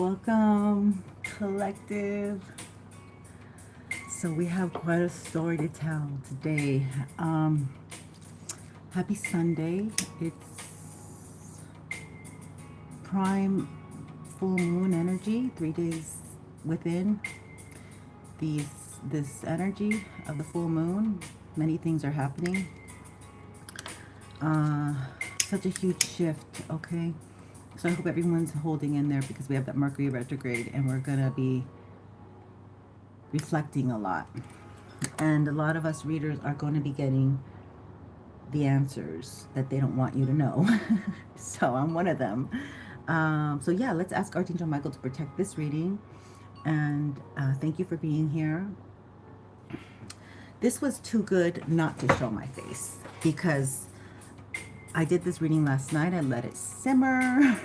Welcome, collective. So we have quite a story to tell today. Happy Sunday. It's prime full moon energy, 3 days within this energy of the full moon. Many things are happening. Uh, Such a huge shift, okay? So I hope everyone's holding in there because we have that Mercury retrograde and we're going to be reflecting a lot. And a lot of us readers are going to be getting the answers that they don't want you to know. So I'm one of them. So yeah, let's ask Archangel Michael to protect this reading. And thank you for being here. This was too good not to show my face because I did this reading last night. I let it simmer.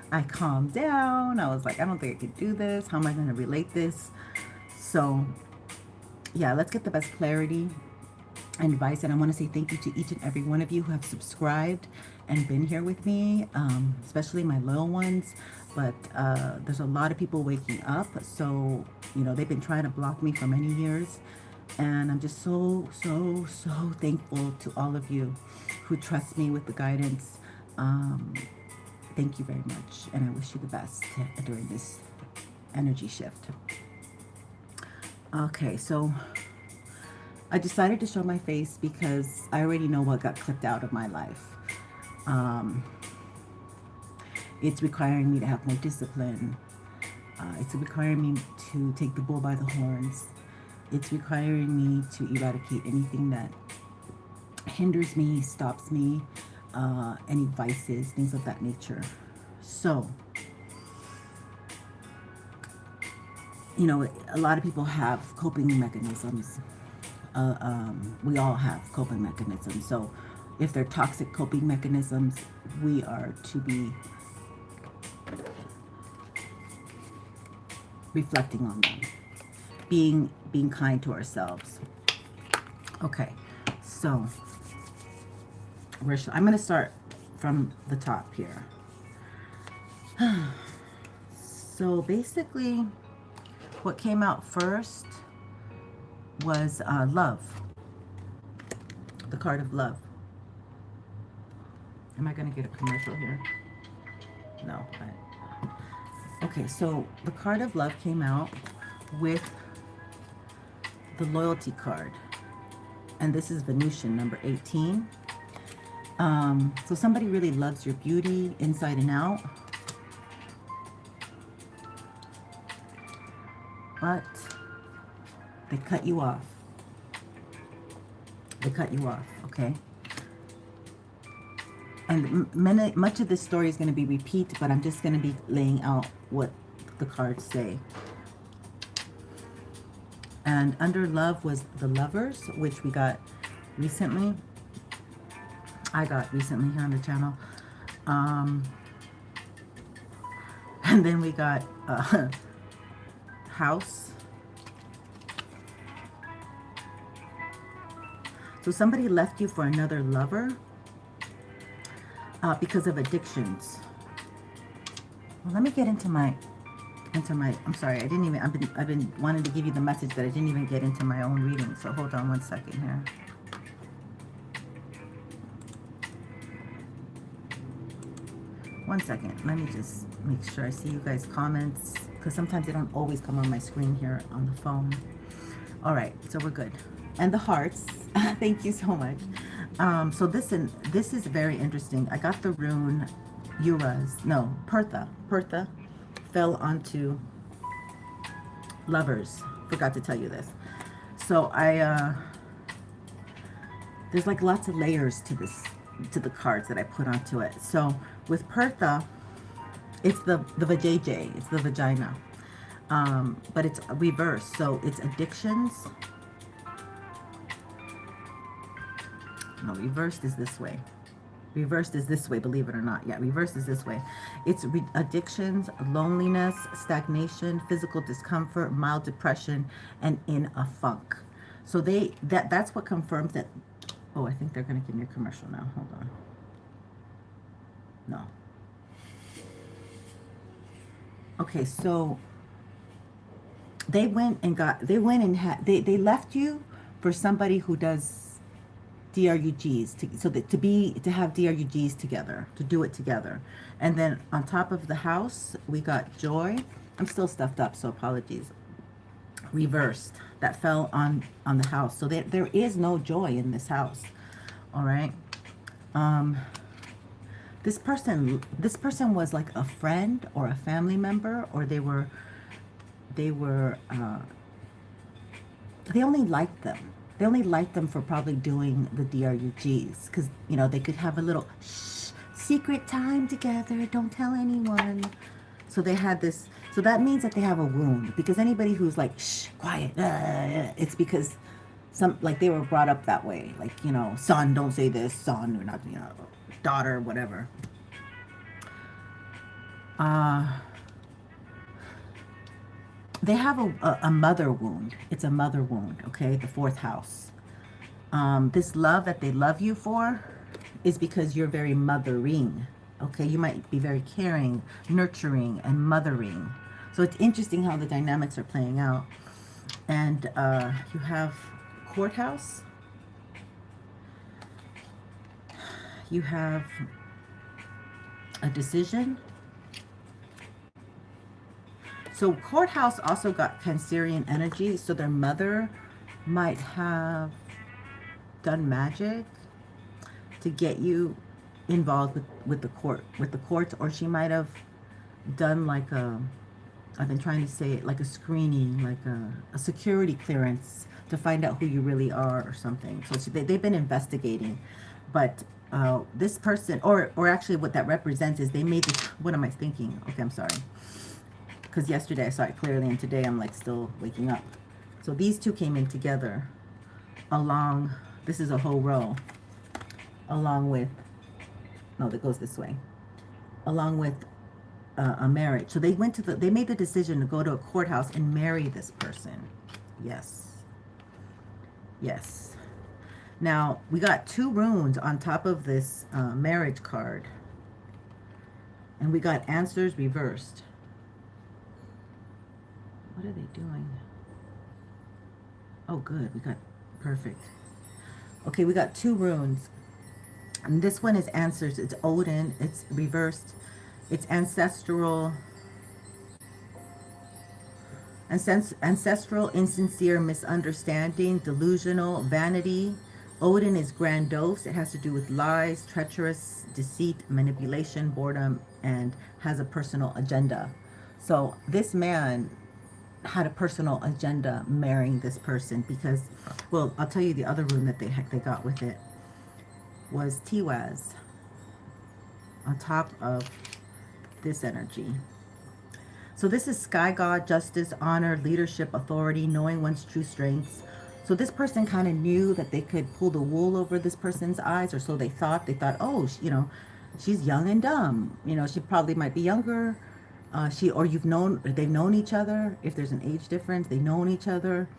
I calmed down. I was like, I don't think I could do this. How am I going to relate this? So yeah, let's get the best clarity and advice. And I want to say thank you to each and every one of you who have subscribed and been here with me, especially my loyal ones. But there's a lot of people waking up. So, you know, they've been trying to block me for many years. And I'm just so thankful to all of you who trust me with the guidance. Thank you very much. And I wish you the best during this energy shift. Okay, so I decided to show my face because I already know what got clipped out of my life. It's requiring me to have more discipline. It's requiring me to take the bull by the horns. It's requiring me to eradicate anything that hinders me, stops me, any vices, things of that nature. So, you know, a lot of people have coping mechanisms. We all have coping mechanisms. So if they're toxic coping mechanisms, we are to be reflecting on them. Being kind to ourselves. Okay, so I'm going to start from the top here. So basically, what came out first was love. The card of love. Am I going to get a commercial here? No. Okay, so the card of love came out with the loyalty card. And this is Venusian, number 18. So somebody really loves your beauty inside and out. But they cut you off. They cut you off, okay? And much of this story is going to be repeat, but I'm just going to be laying out what the cards say. And under love was the Lovers, which we got recently. I got recently here on the channel. And then we got House. So somebody left you for another lover because of addictions. Well, let me get into my, I'm sorry, I've been wanting to give you the message that I didn't even get into my own reading. So hold on one second here. One second, let me just make sure I see you guys' comments, because sometimes they don't always come on my screen here on the phone. All right, so we're good. And the hearts, thank you so much. So this is very interesting. I got the rune Pertha. Pertha fell onto Lovers. Forgot to tell you this. So there's like lots of layers to this, to the cards that I put onto it. So with Pertha, it's the vajayjay, it's the vagina, but it's reversed. So it's addictions. No, reversed is this way. Reversed is this way, believe it or not. Yeah, reversed is this way. It's addictions, loneliness, stagnation, physical discomfort, mild depression, and in a funk. So that's what confirms that. Oh, I think they're going to give me a commercial now. Hold on. No. Okay, so they went and they left you for somebody who does DRUGs to have DRUGs together, to do it together. And then on top of the house, we got joy. I'm still stuffed up, so apologies. Reversed, that fell on the house. So there is no joy in this house. All right. This person was like a friend or a family member, or they only liked them. They only liked them for probably doing the DRUGs, because, you know, they could have a little secret time together. Don't tell anyone. So they had this. So that means that they have a wound, because anybody who's like, shh, quiet, it's because like they were brought up that way. Like, you know, son, don't say this, son, or not, you know, daughter, whatever. They have a mother wound. It's a mother wound, okay? The fourth house. This love that they love you for is because you're very mothering, okay? You might be very caring, nurturing, and mothering. So it's interesting how the dynamics are playing out. And you have courthouse. You have a decision. So courthouse also got Cancerian energy. So their mother might have done magic to get you involved with the courts, or she might have done like I've been trying to say it, like a screening, like a security clearance to find out who you really are or something. So they've been investigating, but this person, or actually what that represents is they made this, what am I thinking? Okay, I'm sorry. Because yesterday I saw it clearly, and today I'm like still waking up. So these two came in together along, this is a whole row, along with, no, that goes this way, along with a marriage. So they made the decision to go to a courthouse and marry this person. Yes. Yes. Now, we got 2 runes on top of this marriage card. And we got answers reversed. What are they doing? Oh, good. We got perfect. Okay, we got 2 runes. And this one is answers. It's Odin. It's reversed. It's ancestral. Ancestral, insincere, misunderstanding, delusional, vanity. Odin is grandiose. It has to do with lies, treacherous, deceit, manipulation, boredom, and has a personal agenda. So this man had a personal agenda marrying this person because, well, I'll tell you the other rune that they got with it was Tiwaz on top of this energy. So this is Sky God, justice, honor, leadership, authority, knowing one's true strengths. So this person kind of knew that they could pull the wool over this person's eyes, or so they thought. They thought, oh, you know, she's young and dumb. You know, she probably might be younger. They've known each other. If there's an age difference, they've known each other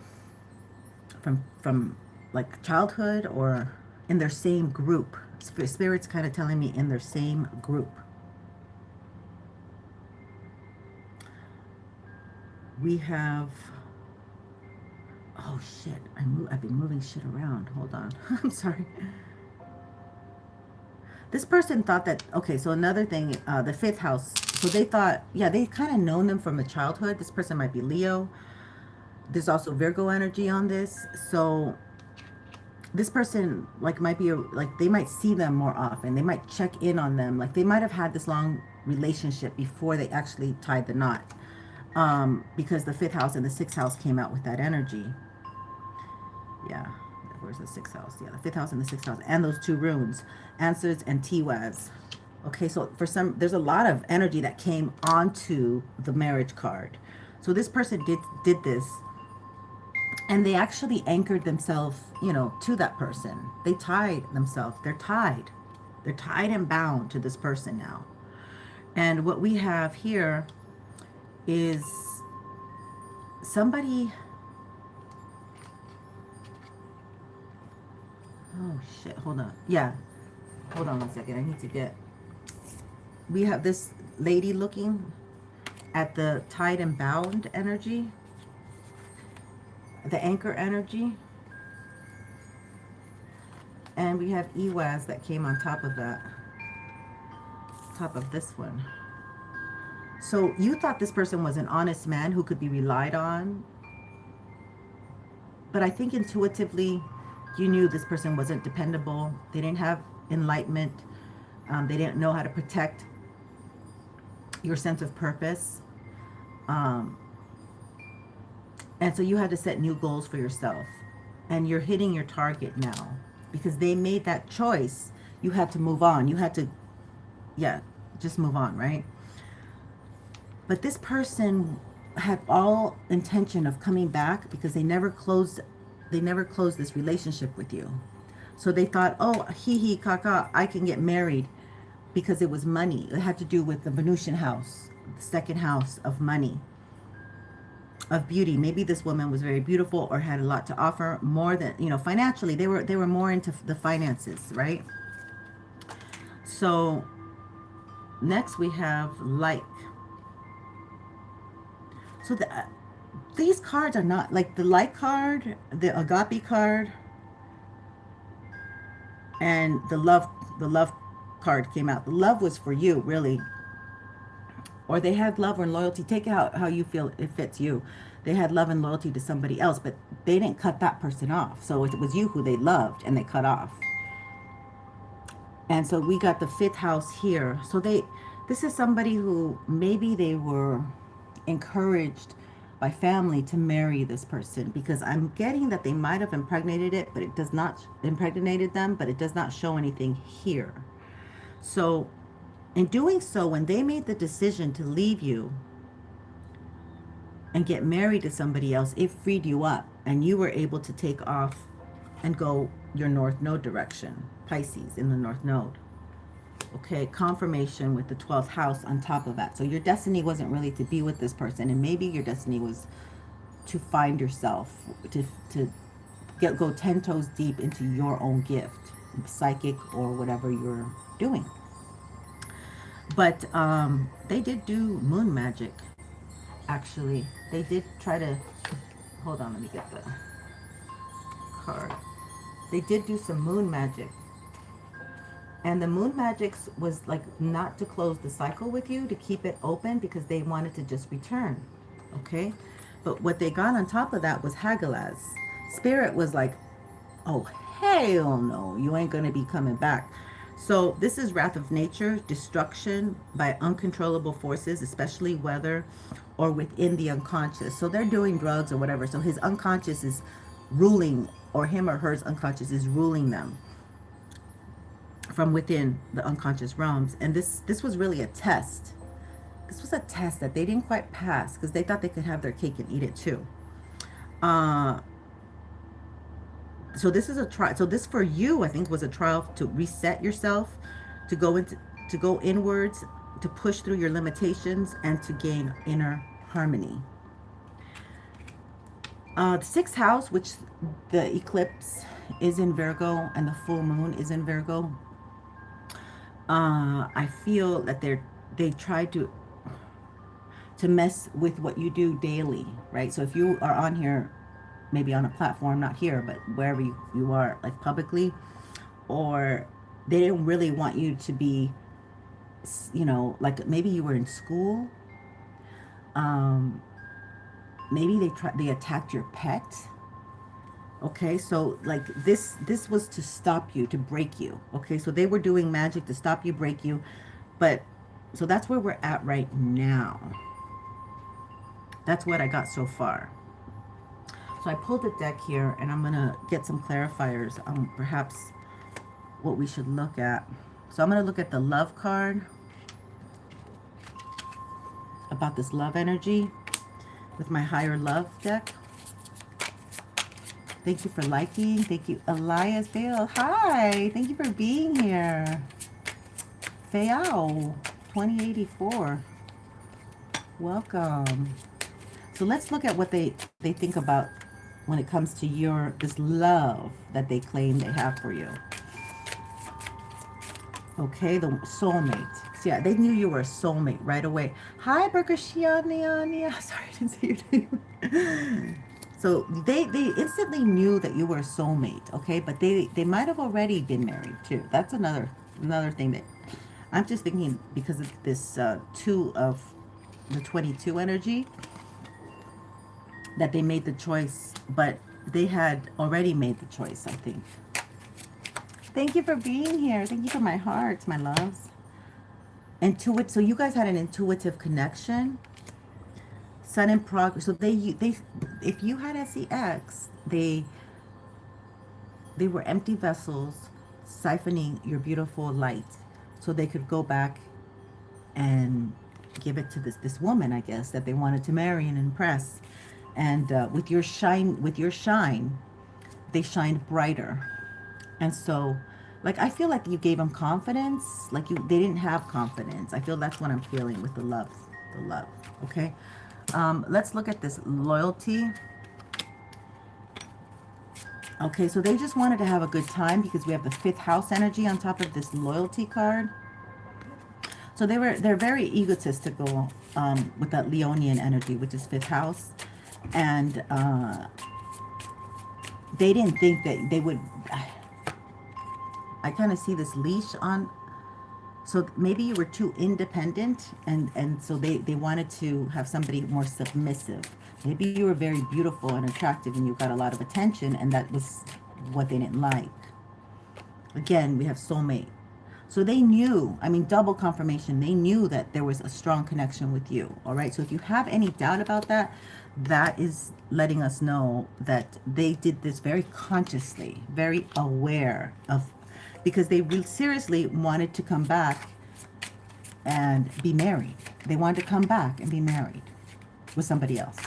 from like childhood or in their same group. Spirit's kind of telling me in their same group. We have, oh shit, I've been moving shit around. Hold on. I'm sorry. This person thought that, okay, so another thing, the 5th house. So they thought, yeah, they kind of known them from a childhood. This person might be Leo. There's also Virgo energy on this. So this person like might be, like they might see them more often. They might check in on them. Like they might have had this long relationship before they actually tied the knot. Because the 5th house and the 6th house came out with that energy. Yeah. Where's the 6th house? Yeah, the 5th house and the 6th house. And those 2 runes. Answers and Tiwaz. Okay, so there's a lot of energy that came onto the marriage card. So this person did this. And they actually anchored themselves, you know, to that person. They tied themselves. They're tied. They're tied and bound to this person now. And what we have here is somebody, oh shit, hold on. Yeah, hold on one second. I need to get, we have this lady looking, at the tied and bound energy, the anchor energy. And we have EWAS that came on top of that, top of this one. So you thought this person was an honest man who could be relied on, but I think intuitively you knew this person wasn't dependable. They didn't have enlightenment. They didn't know how to protect your sense of purpose. And so you had to set new goals for yourself. And you're hitting your target now because they made that choice. You had to move on. You had to, yeah, just move on, right? But this person had all intention of coming back because they never closed this relationship with you. So they thought, oh, hee kaka, I can get married because it was money. It had to do with the Venusian house, the second house of money, of beauty. Maybe this woman was very beautiful or had a lot to offer, more than, you know, financially. They were more into the finances, right? So next we have like. So these cards are not like the like card, the agape card, and the love card came out. The love was for you, really. Or they had love or loyalty. Take it how you feel it fits you. They had love and loyalty to somebody else, but they didn't cut that person off. So it was you who they loved and they cut off. And so we got the 5th house here. So this is somebody who maybe they were encouraged by family to marry this person, because I'm getting that they might have impregnated it, but it does not impregnated them, but it does not show anything here. So in doing so, when they made the decision to leave you and get married to somebody else, it freed you up and you were able to take off and go your North Node direction, Pisces in the North Node. Okay, confirmation with the 12th house on top of that. So your destiny wasn't really to be with this person, and maybe your destiny was to find yourself, to go 10 toes deep into your own gift, psychic or whatever you're doing. But they did do moon magic, actually. They did try to, hold on, let me get the card. They did do some moon magic. And the moon magics was like not to close the cycle with you, to keep it open, because they wanted to just return. Okay? But what they got on top of that was Hagalaz. Spirit was like, oh, hell no, you ain't going to be coming back. So this is wrath of nature, destruction by uncontrollable forces, especially weather or within the unconscious. So they're doing drugs or whatever. So his unconscious is ruling, or him or her unconscious is ruling them from within the unconscious realms. And this was really a test. This was a test that they didn't quite pass because they thought they could have their cake and eat it too. So this is a trial. So this for you, I think, was a trial to reset yourself, to go inwards, to push through your limitations, and to gain inner harmony. The 6th house, which the eclipse is in Virgo and the full moon is in Virgo. I feel that they tried to mess with what you do daily, right? So if you are on here, maybe on a platform, not here, but wherever you are, like publicly, or they didn't really want you to be, you know, like maybe you were in school, maybe they attacked your pet. Okay, so like this was to stop you, to break you. Okay, so they were doing magic to stop you, break you. But so that's where we're at right now. That's what I got so far. So I pulled a deck here, and I'm gonna get some clarifiers on perhaps what we should look at. So I'm gonna look at the love card, about this love energy with my higher love deck. Thank you for liking. Thank you, Elias Bale. Hi. Thank you for being here. Fayao, 2084. Welcome. So let's look at what they think about when it comes to this love that they claim they have for you. Okay, the soulmate. Yeah, they knew you were a soulmate right away. Hi, Berkashiania. Sorry, I didn't say your name. So they instantly knew that you were a soulmate, okay? But they might have already been married too. That's another thing that I'm just thinking, because of this 2 of the 22 energy, that they made the choice, but they had already made the choice, I think. Thank you for being here. Thank you for my hearts, my loves. So you guys had an intuitive connection. Sun in progress. So if you had SEX, they were empty vessels siphoning your beautiful light, so they could go back and give it to this woman, I guess, that they wanted to marry and impress. And with your shine, they shined brighter. And so, like, I feel like you gave them confidence. Like they didn't have confidence. I feel that's what I'm feeling with the love. Okay. Let's look at this loyalty. Okay, so they just wanted to have a good time, because we have the 5th house energy on top of this loyalty card. So they're very egotistical with that Leonian energy, which is 5th house. And they didn't think that they would... I kind of see this leash on. So maybe you were too independent, and so they wanted to have somebody more submissive. Maybe you were very beautiful and attractive and you got a lot of attention, and that was what they didn't like. Again, we have soulmate. So they knew, I mean, double confirmation, they knew that there was a strong connection with you, all right? So if you have any doubt about that, that is letting us know that they did this very consciously, very aware of, because they really seriously wanted to come back and be married. They wanted to come back and be married with somebody else.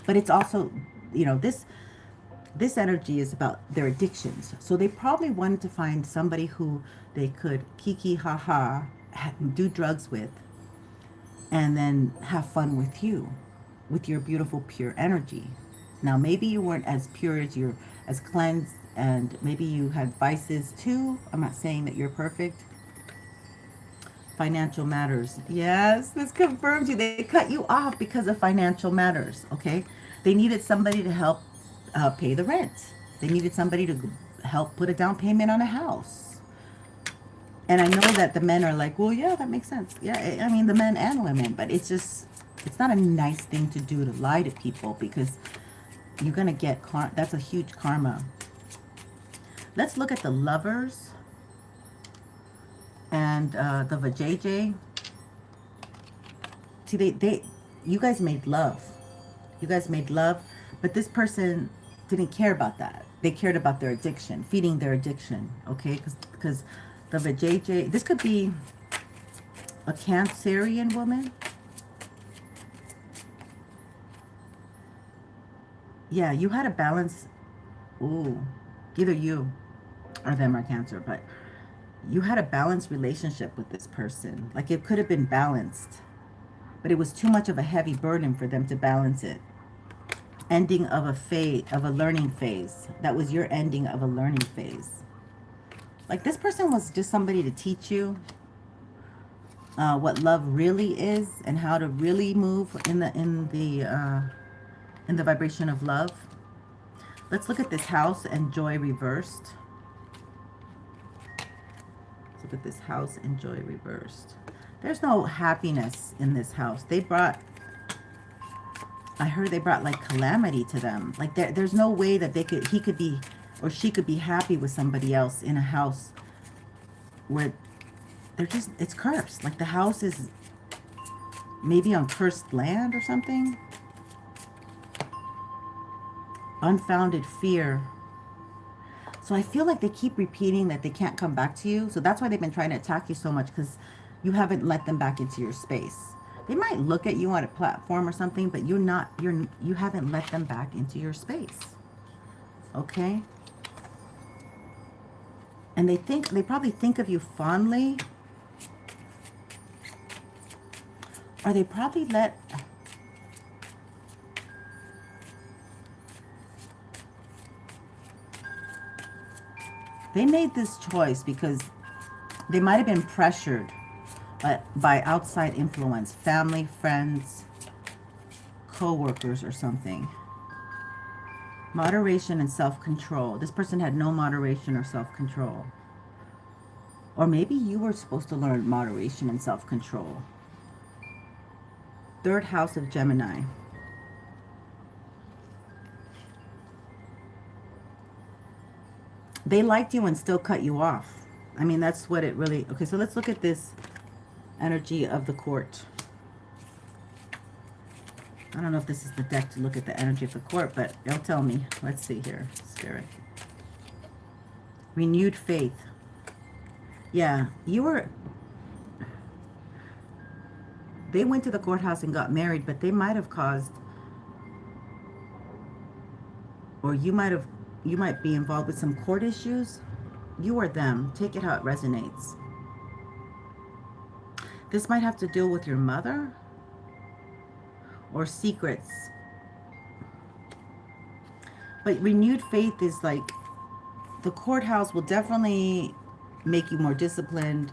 But it's also, you know, this energy is about their addictions. So they probably wanted to find somebody who they could kiki ha do drugs with, and then have fun with you, with your beautiful pure energy. Now maybe you weren't as pure as cleansed, and maybe you had vices too. I'm not saying that you're perfect. Financial matters. Yes, this confirms you. They cut you off because of financial matters, okay? They needed somebody to help pay the rent. They needed somebody to help put a down payment on a house. And I know that the men are like, well, yeah, that makes sense. Yeah, I mean, the men and women, but it's just, it's not a nice thing to do, to lie to people, because you're going to get, that's a huge karma. Let's look at the lovers and the vajayjay. See, you guys made love. You guys made love, but this person didn't care about that. They cared about their addiction, feeding their addiction, okay? Because the vajayjay, this could be a Cancerian woman. Yeah, you had a balance. Ooh, either you or them are Cancer, but you had a balanced relationship with this person. Like, it could have been balanced, but it was too much of a heavy burden for them to balance it. Ending of a phase, of a learning phase. That was your ending of a learning phase. Like, this person was just somebody to teach you what love really is, and how to really move in the vibration of love. Let's look at this house and joy reversed. Let's look at this house and joy reversed. There's no happiness in this house. I heard they brought like calamity to them. Like, there's no way that he could be, or she could be happy with somebody else in a house where it's cursed. Like, the house is maybe on cursed land or something. Unfounded fear. So I feel like they keep repeating that they can't come back to you. So that's why they've been trying to attack you so much, because you haven't let them back into your space. They might look at you on a platform or something, but you haven't let them back into your space. Okay? And they probably think of you fondly. Or they probably they made this choice because they might have been pressured by outside influence, family, friends, co-workers, or something. Moderation and self-control. This person had no moderation or self-control. Or maybe you were supposed to learn moderation and self-control. Third house of Gemini. They liked you and still cut you off. I mean, that's what it really... Okay, so let's look at this energy of the court. I don't know if this is the deck to look at the energy of the court, but it'll tell me. Let's see here, Spirit. Renewed faith. Yeah, you were... They went to the courthouse and got married, but they might have caused... Or you might be involved with some court issues. You or them. Take it how it resonates. This might have to deal with your mother or secrets. But renewed faith is like the courthouse will definitely make you more disciplined,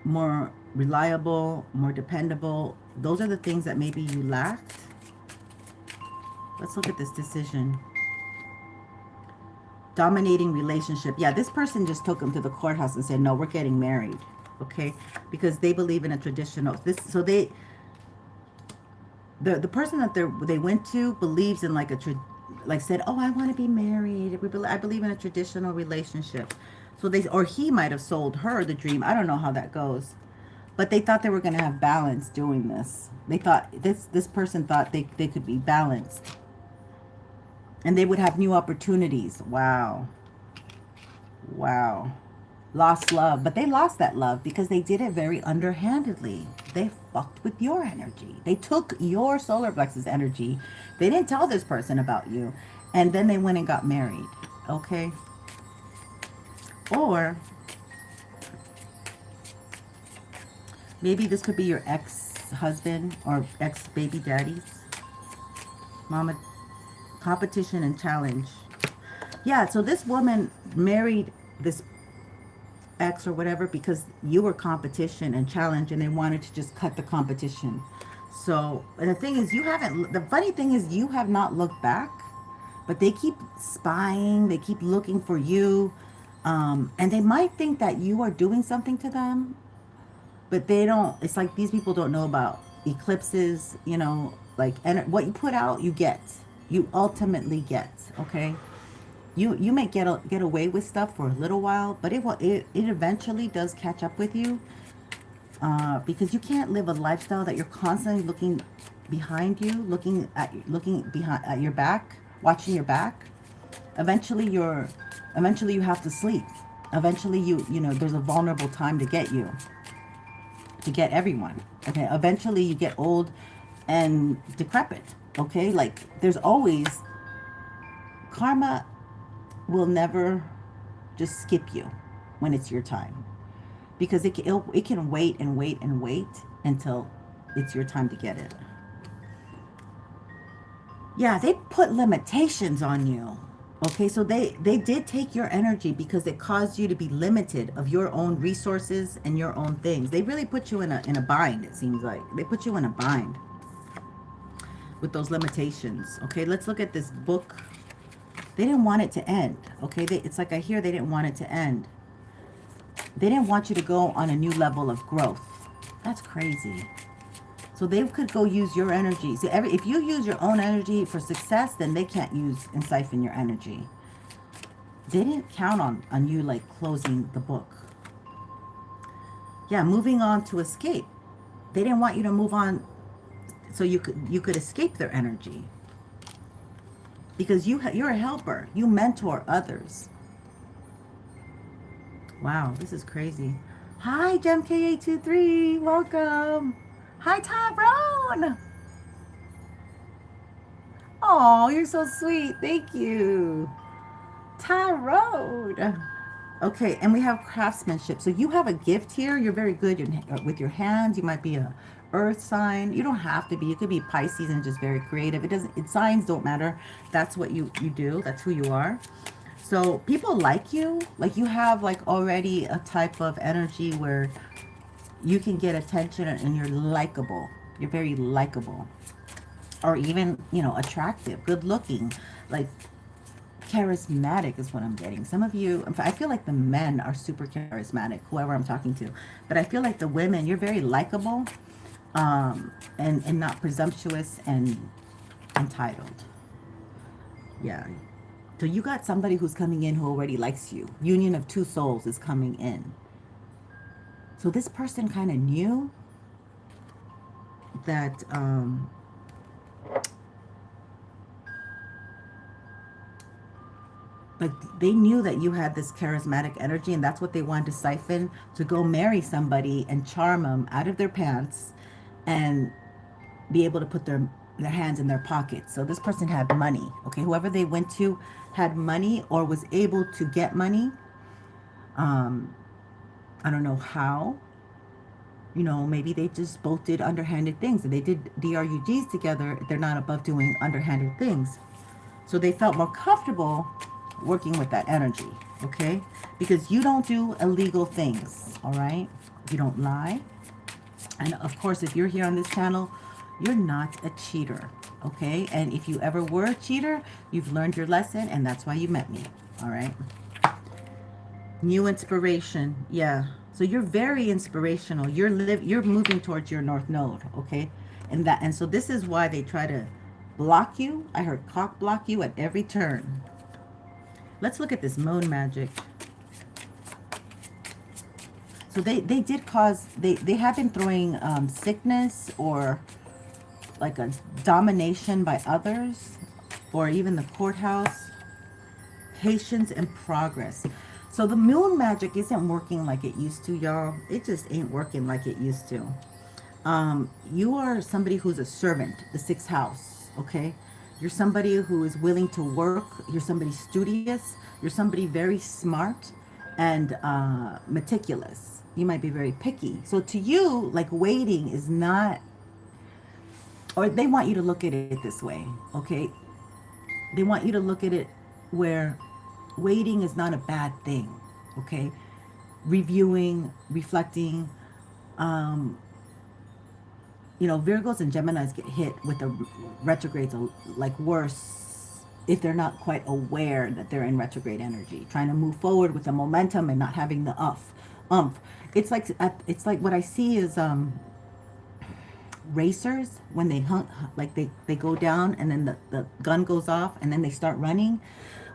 more reliable, more dependable. Those are the things that maybe you lacked. Let's look at this decision. Dominating relationship. Yeah, this person just took him to the courthouse and said, no, we're getting married. Okay? Because they believe in a traditional... So they... The person that they went to believes in like said, oh, I want to be married. I believe in a traditional relationship. So or he might have sold her the dream. I don't know how that goes. But they thought they were going to have balance doing this. They thought, this person thought they could be balanced. And they would have new opportunities. Wow. Wow. Lost love. But they lost that love because they did it very underhandedly. They fucked with your energy. They took your solar plexus energy. They didn't tell this person about you. And then they went and got married. Okay? Or maybe this could be your ex-husband or ex-baby daddies. Mama. Competition and challenge. Yeah, so this woman married this ex or whatever because you were competition and challenge and they wanted to just cut the competition. So the thing is, the funny thing is you have not looked back, but they keep spying, they keep looking for you, and they might think that you are doing something to them, but they don't. It's like these people don't know about eclipses, you know, like, and what you put out, you get. You ultimately get, okay? You may get away with stuff for a little while, but it eventually does catch up with you, because you can't live a lifestyle that you're constantly looking behind you, looking behind at your back, watching your back. Eventually you have to sleep. Eventually you know there's a vulnerable time to get everyone. Okay, eventually you get old and decrepit. Okay, like there's always karma will never just skip you when it's your time, because it can wait and wait and wait until it's your time to get it. Yeah, they put limitations on you. Okay, so they did take your energy because it caused you to be limited of your own resources and your own things. They really put you in a bind, it seems like. They put you in a bind with those limitations. Okay, let's look at this book. They didn't want it to end. Okay, it's like I hear they didn't want it to end. They didn't want you to go on a new level of growth. That's crazy. So they could go use your energy. So if you use your own energy for success, then they can't use and siphon your energy. They didn't count on you like closing the book. Yeah, moving on to escape. They didn't want you to move on so you could escape their energy. Because you're a helper. You mentor others. Wow, this is crazy. Hi, GemK823. Welcome. Hi, Tyrone. Oh, you're so sweet. Thank you. Tyrone. Okay, and we have craftsmanship. So you have a gift here. You're very good with your hands. You might be a earth sign. You don't have to be. You could be Pisces and just very creative. Signs don't matter. That's what you do. That's who you are. So people like you. Like you have like already a type of energy where you can get attention and you're likable. You're very likable. Or even, you know, attractive, good looking. Like, charismatic is what I'm getting. Some of you, I feel like the men are super charismatic, whoever I'm talking to. But I feel like the women, you're very likable, and not presumptuous and entitled. Yeah. So you got somebody who's coming in who already likes you. Union of two souls is coming in. So this person kind of knew that, like, they knew that you had this charismatic energy, and that's what they wanted to siphon to go marry somebody and charm them out of their pants and be able to put their hands in their pockets. So this person had money. Okay, whoever they went to had money or was able to get money. I don't know how. You know, maybe they just both did underhanded things. And they did DRUGs together. They're not above doing underhanded things. So they felt more comfortable working with that energy, okay? Because you don't do illegal things, all right? You don't lie. And of course, if you're here on this channel, you're not a cheater, okay? And if you ever were a cheater, you've learned your lesson, and that's why you met me, all right? New inspiration, yeah. So you're very inspirational. You're moving towards your north node, okay? And so this is why they try to block you. I heard cock block you at every turn. Let's look at this moon magic. So they did cause, they have been throwing sickness or like a domination by others, or even the courthouse. Patience and progress. So the moon magic isn't working like it used to, y'all. It just ain't working like it used to. You are somebody who's a servant, the sixth house, okay? You're somebody who is willing to work. You're somebody studious. You're somebody very smart and meticulous. You might be very picky. So to you, like, waiting is not, or they want you to look at it this way, okay? They want you to look at it where waiting is not a bad thing, okay? Reviewing, reflecting, you know, Virgos and Geminis get hit with the retrogrades like worse if they're not quite aware that they're in retrograde energy, trying to move forward with the momentum and not having the umph. It's like what I see is racers when they hunt, like they go down and then the gun goes off and then they start running.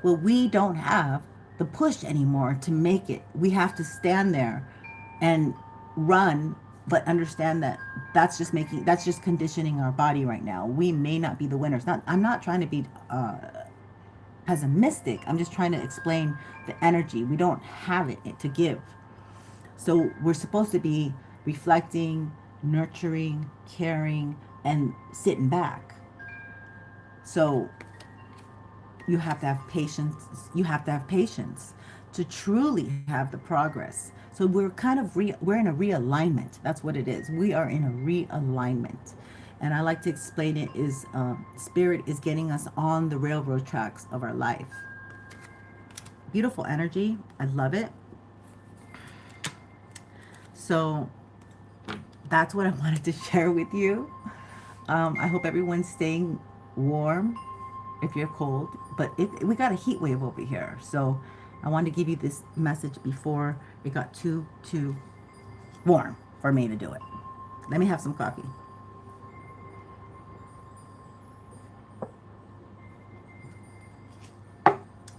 Well, we don't have the push anymore to make it. We have to stand there and run, but understand that that's just conditioning our body right now. We may not be the winners. I'm not trying to be pessimistic. I'm just trying to explain the energy. We don't have it to give. So we're supposed to be reflecting, nurturing, caring, and sitting back. So you have to have patience. You have to have patience to truly have the progress. So we're kind of we're in a realignment. That's what it is. We are in a realignment. And I like to explain it is spirit is getting us on the railroad tracks of our life. Beautiful energy. I love it. So that's what I wanted to share with you. I hope everyone's staying warm if you're cold. But we got a heat wave over here. So I wanted to give you this message before it got too warm for me to do it. Let me have some coffee.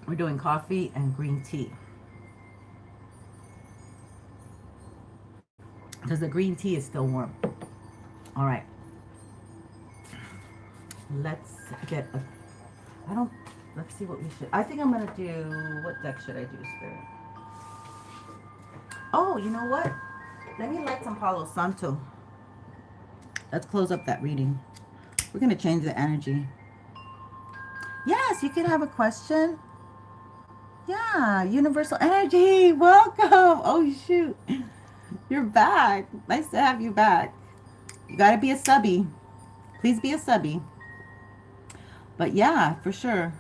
We're doing coffee and green tea. Because the green tea is still warm. All right. Let's get a... Let's see what we should... I think I'm going to do... What deck should I do, Spirit? Oh, you know what? Let me light some Palo Santo. Let's close up that reading. We're going to change the energy. Yes, you can have a question. Yeah, universal energy. Welcome. Oh, shoot. You're back. Nice to have you back. You got to be a subby. Please be a subby. But yeah, for sure.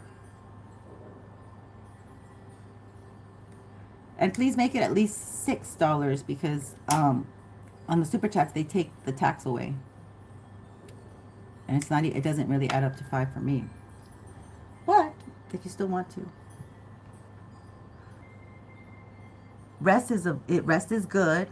And please make it at least $6 because on the super chats, they take the tax away. And it's not, it doesn't really add up to 5 for me. But if you still want to. Rest is good.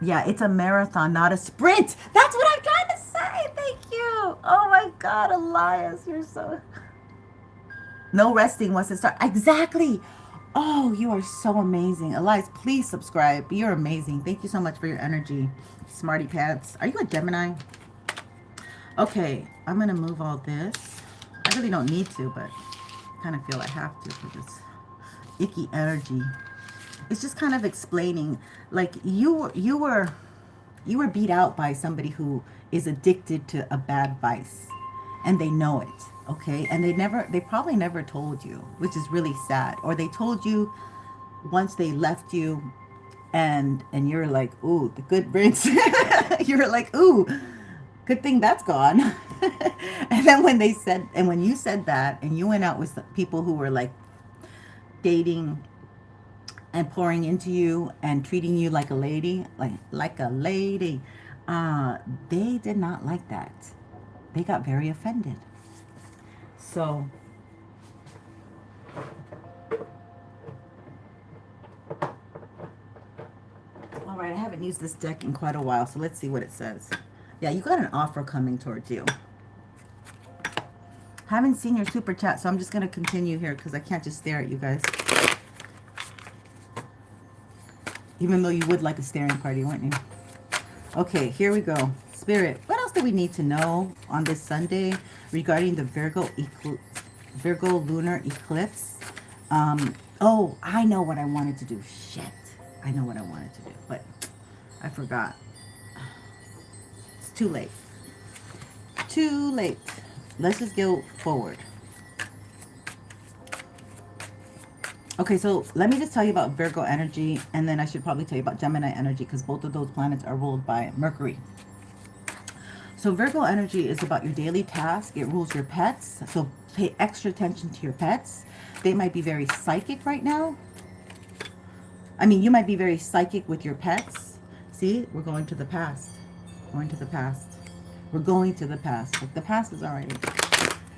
Yeah, it's a marathon, not a sprint. That's what I'm trying to say. Thank you. Oh my God, Elias, you're so... No resting once it starts. Exactly. Oh, you are so amazing. Elias, please subscribe. You're amazing. Thank you so much for your energy. Smarty pants. Are you a Gemini? Okay, I'm going to move all this. I really don't need to, but I kind of feel I have to for this icky energy. It's just kind of explaining, like you were beat out by somebody who is addicted to a bad vice, and they know it, okay? And they probably never told you, which is really sad. Or they told you once they left you, and you're like, ooh, the good Prince. You're like, ooh, good thing that's gone. And then when you said that, and you went out with people who were like dating and pouring into you and treating you like a lady, like a lady, they did not like that. They got very offended. So all right, I haven't used this deck in quite a while, so let's see what it says. Yeah, you got an offer coming towards you. Haven't seen your super chat, so I'm just going to continue here because I can't just stare at you guys. Even though you would like a staring party, wouldn't you? Okay, here we go. Spirit, what else do we need to know on this Sunday regarding the Virgo lunar eclipse? Oh, I know what I wanted to do. Shit. I know what I wanted to do, but I forgot. It's too late. Too late. Let's just go forward. Okay, so let me just tell you about Virgo energy, and then I should probably tell you about Gemini energy because both of those planets are ruled by Mercury. So Virgo energy is about your daily task. It rules your pets. So pay extra attention to your pets. They might be very psychic right now. I mean, you might be very psychic with your pets. See, we're going to the past. Going to the past. We're going to the past. Like the past is already.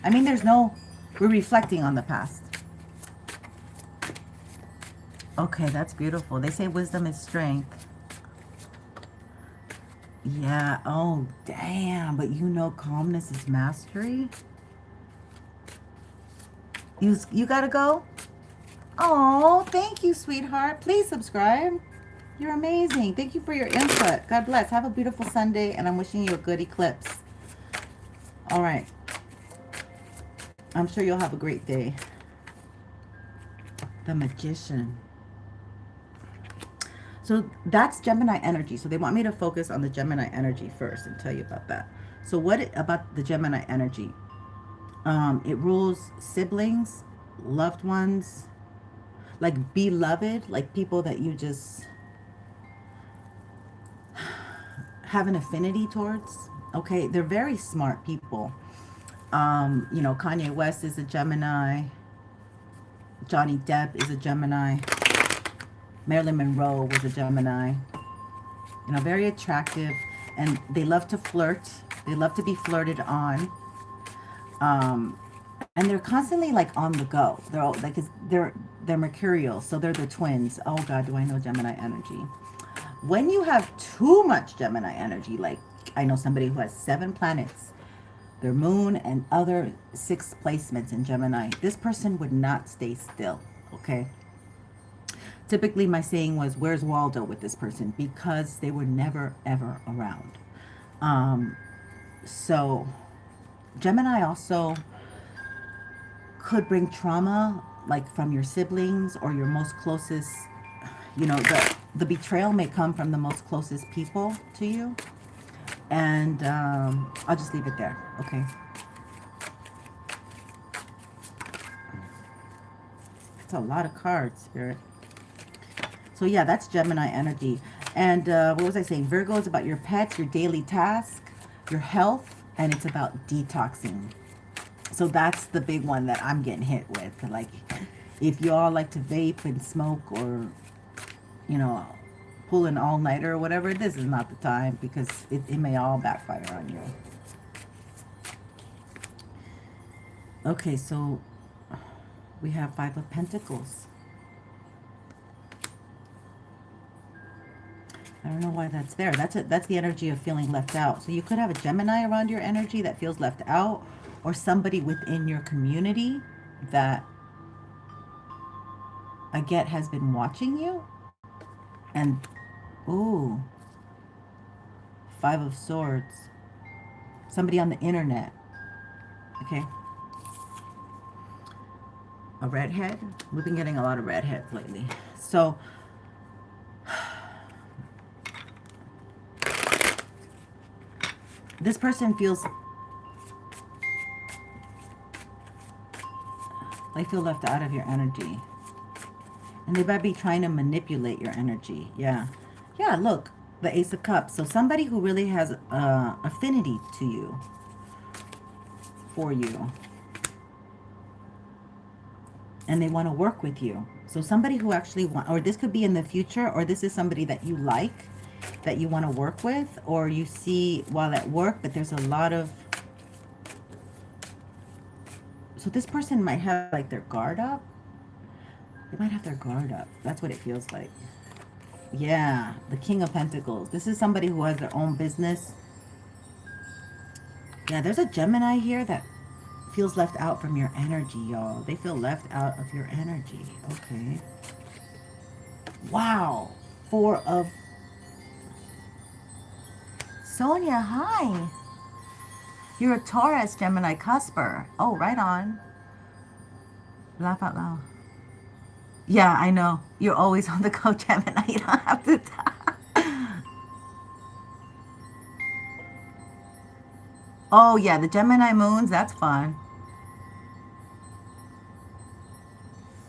I mean, we're reflecting on the past. Okay, that's beautiful. They say wisdom is strength. Yeah. Oh, damn. But you know calmness is mastery? You gotta go? Oh, thank you, sweetheart. Please subscribe. You're amazing. Thank you for your input. God bless. Have a beautiful Sunday, and I'm wishing you a good eclipse. All right. I'm sure you'll have a great day. The Magician. So that's Gemini energy. So they want me to focus on the Gemini energy first and tell you about that. So about the Gemini energy? It rules siblings, loved ones, like beloved, like people that you just have an affinity towards. Okay, they're very smart people. You know, Kanye West is a Gemini. Johnny Depp is a Gemini. Marilyn Monroe was a Gemini. You know, very attractive, and they love to flirt. They love to be flirted on. And they're constantly like on the go. They're all, like they're mercurial, so they're the twins. Oh God, do I know Gemini energy? When you have too much Gemini energy, like I know somebody who has 7 planets, their moon and other 6 placements in Gemini, this person would not stay still. Okay. Typically, my saying was, "Where's Waldo?" with this person, because they were never ever around. So Gemini also could bring trauma, like from your siblings or your most closest, you know, the betrayal may come from the most closest people to you. And I'll just leave it there, okay? It's a lot of cards, Spirit. So yeah, that's Gemini energy. And what was I saying? Virgo is about your pets, your daily task, your health, and it's about detoxing. So that's the big one that I'm getting hit with. Like, if you all like to vape and smoke or, you know, pull an all-nighter or whatever, this is not the time, because it may all backfire on you. Okay, so we have Five of Pentacles. I don't know why that's there. That's the energy of feeling left out. So you could have a Gemini around your energy that feels left out, or somebody within your community that I get has been watching you. And, ooh, Five of Swords. Somebody on the internet. Okay. A redhead. We've been getting a lot of redheads lately. So, this person feels, they feel left out of your energy. And they might be trying to manipulate your energy. Yeah. Yeah, look. The Ace of Cups. So somebody who really has affinity to you. For you. And they want to work with you. So somebody who actually or this could be in the future, or this is somebody that you like, that you want to work with, or you see while at work, but there's a lot of, so this person might have like their guard up. They might have their guard up. That's what it feels like. Yeah, the King of Pentacles. This is somebody who has their own business. Yeah, there's a Gemini here that feels left out from your energy, y'all. They feel left out of your energy. Okay. Wow. Four of... Sonia, hi. You're a Taurus, Gemini, cusper. Oh, right on. Laugh out loud. Yeah, I know. You're always on the go, Gemini. You don't have to talk. Oh, yeah, the Gemini moons, that's fun.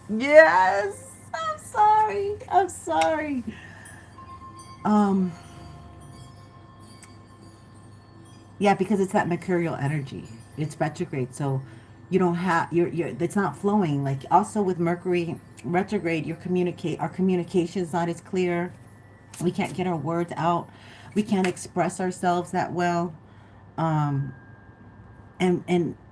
Yes. I'm sorry. I'm sorry. Yeah, because it's that mercurial energy. It's retrograde, so you don't have it's not flowing. Like also with Mercury retrograde, our communication's not as clear. We can't get our words out. We can't express ourselves that well. And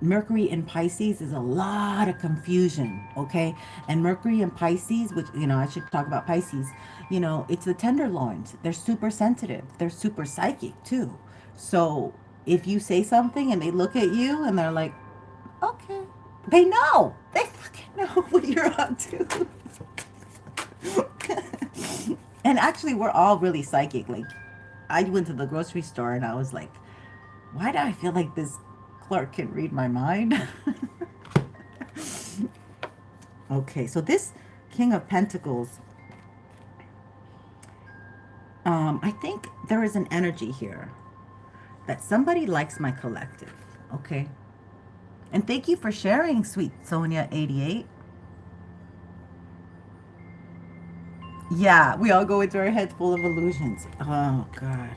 Mercury in Pisces is a lot of confusion, okay? And Mercury in Pisces, which, I should talk about Pisces, it's the tenderloins. They're super sensitive. They're super psychic, too. So if you say something and they look at you and they're like, okay. They know. They fucking know what you're up to. And actually, we're all really psychic. Like, I went to the grocery store and I was like, why do I feel like this clerk can read my mind? Okay, so this King of Pentacles, I think there is an energy here that somebody likes my collective, okay? And thank you for sharing, sweet Sonia88. Yeah, we all go into our heads full of illusions. Oh, God.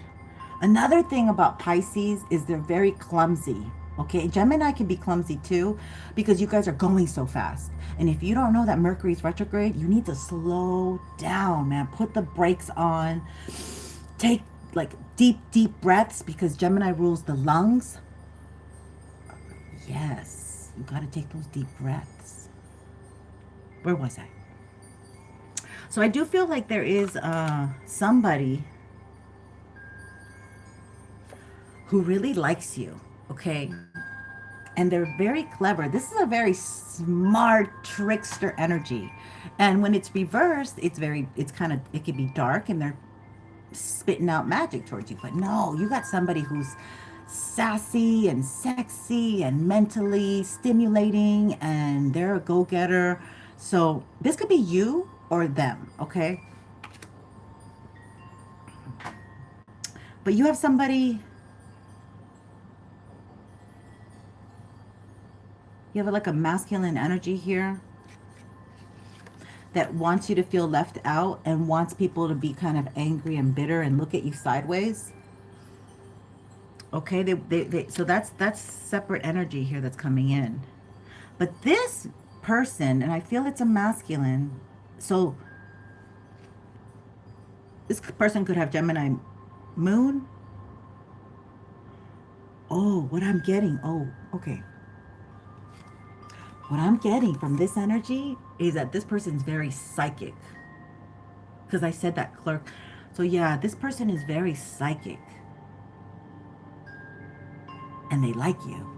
Another thing about Pisces is they're very clumsy. Okay, Gemini can be clumsy too because you guys are going so fast. And if you don't know that Mercury's retrograde, you need to slow down, man. Put the brakes on. Take like deep, deep breaths because Gemini rules the lungs. Yes, you got to take those deep breaths. Where was I? So I do feel like there is somebody who really likes you. Okay, and they're very clever. This is a very smart trickster energy, and when it's reversed, it can be dark and they're spitting out magic towards you. But no, you got somebody who's sassy and sexy and mentally stimulating, and they're a go-getter. So this could be you or them. Okay, but you have somebody. You have like a masculine energy here that wants you to feel left out and wants people to be kind of angry and bitter and look at you sideways. Okay, so that's separate energy here that's coming in. But this person, and I feel it's a masculine, so This person could have Gemini moon. Oh, what I'm getting. Oh, okay. What I'm getting from this energy is that this person's very psychic. Because I said that clerk. So yeah, this person is very psychic. And they like you.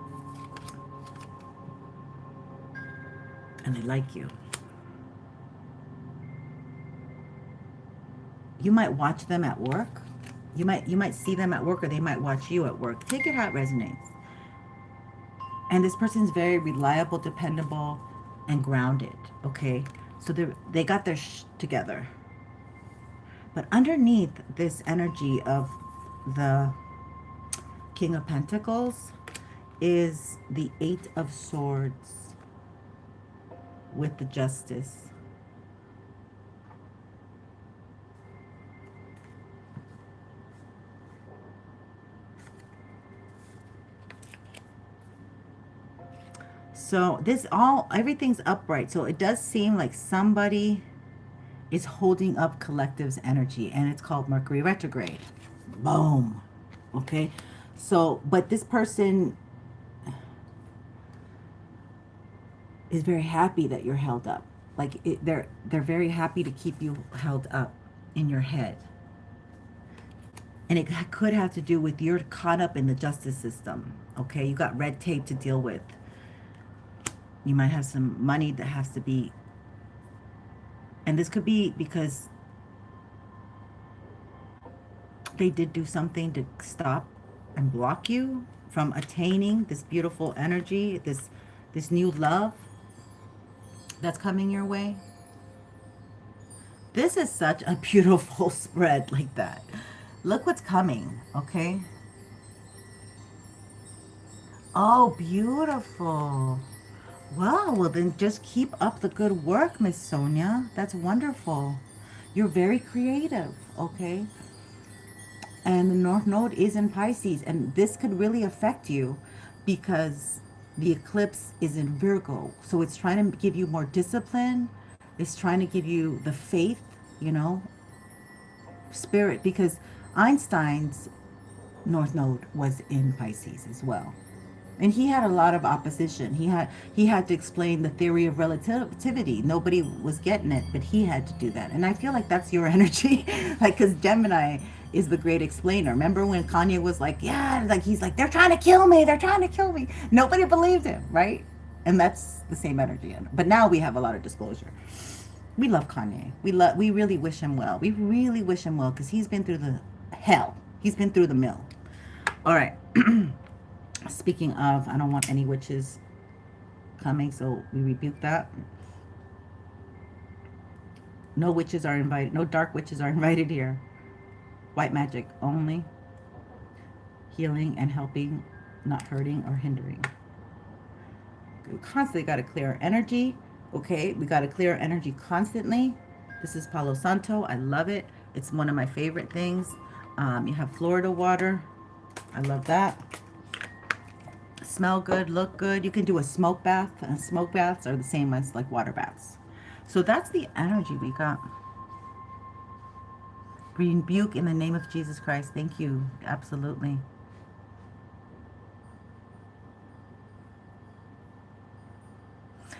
And they like you. You might watch them at work. You might see them at work, or they might watch you at work. Take it how it resonates. And this person's very reliable, dependable, and grounded. Okay, so they got their together. But underneath this energy of the King of Pentacles is the Eight of Swords with the Justice. So everything's upright. So it does seem like somebody is holding up collective's energy, and it's called Mercury retrograde. Boom. Okay. So, but this person is very happy that you're held up. Like they're very happy to keep you held up in your head. And it could have to do with you're caught up in the justice system. Okay. You got red tape to deal with. You might have some money that has to be, and this could be because they did do something to stop and block you from attaining this beautiful energy, this new love that's coming your way. This is such a beautiful spread like that. Look what's coming, okay? Oh, beautiful. Wow, well then just keep up the good work, Miss Sonia. That's wonderful. You're very creative, okay? And the North Node is in Pisces, and this could really affect you because the eclipse is in Virgo. So it's trying to give you more discipline. It's trying to give you the faith, you know, spirit, because Einstein's North Node was in Pisces as well. And he had a lot of opposition. He had to explain the theory of relativity. Nobody was getting it, but he had to do that. And I feel like that's your energy, like, because Gemini is the great explainer. Remember when Kanye was like, yeah, like he's like, they're trying to kill me, they're trying to kill me. Nobody believed him, right? And that's the same energy. But now we have a lot of disclosure. We love Kanye. We really wish him well. We really wish him well because he's been through the hell. He's been through the mill. All right. Speaking of, I don't want any witches coming, so we rebuke that. No witches are invited. No dark witches are invited here. White magic only. Healing and helping, not hurting or hindering. We constantly got to clear our energy. Okay, we got to clear our energy constantly. This is Palo Santo. I love it. It's one of my favorite things. You have Florida water. I love that. Smell good, look good. You can do a smoke bath, and smoke baths are the same as like water baths. So that's the energy we got. Rebuke in the name of Jesus Christ. Thank you. Absolutely.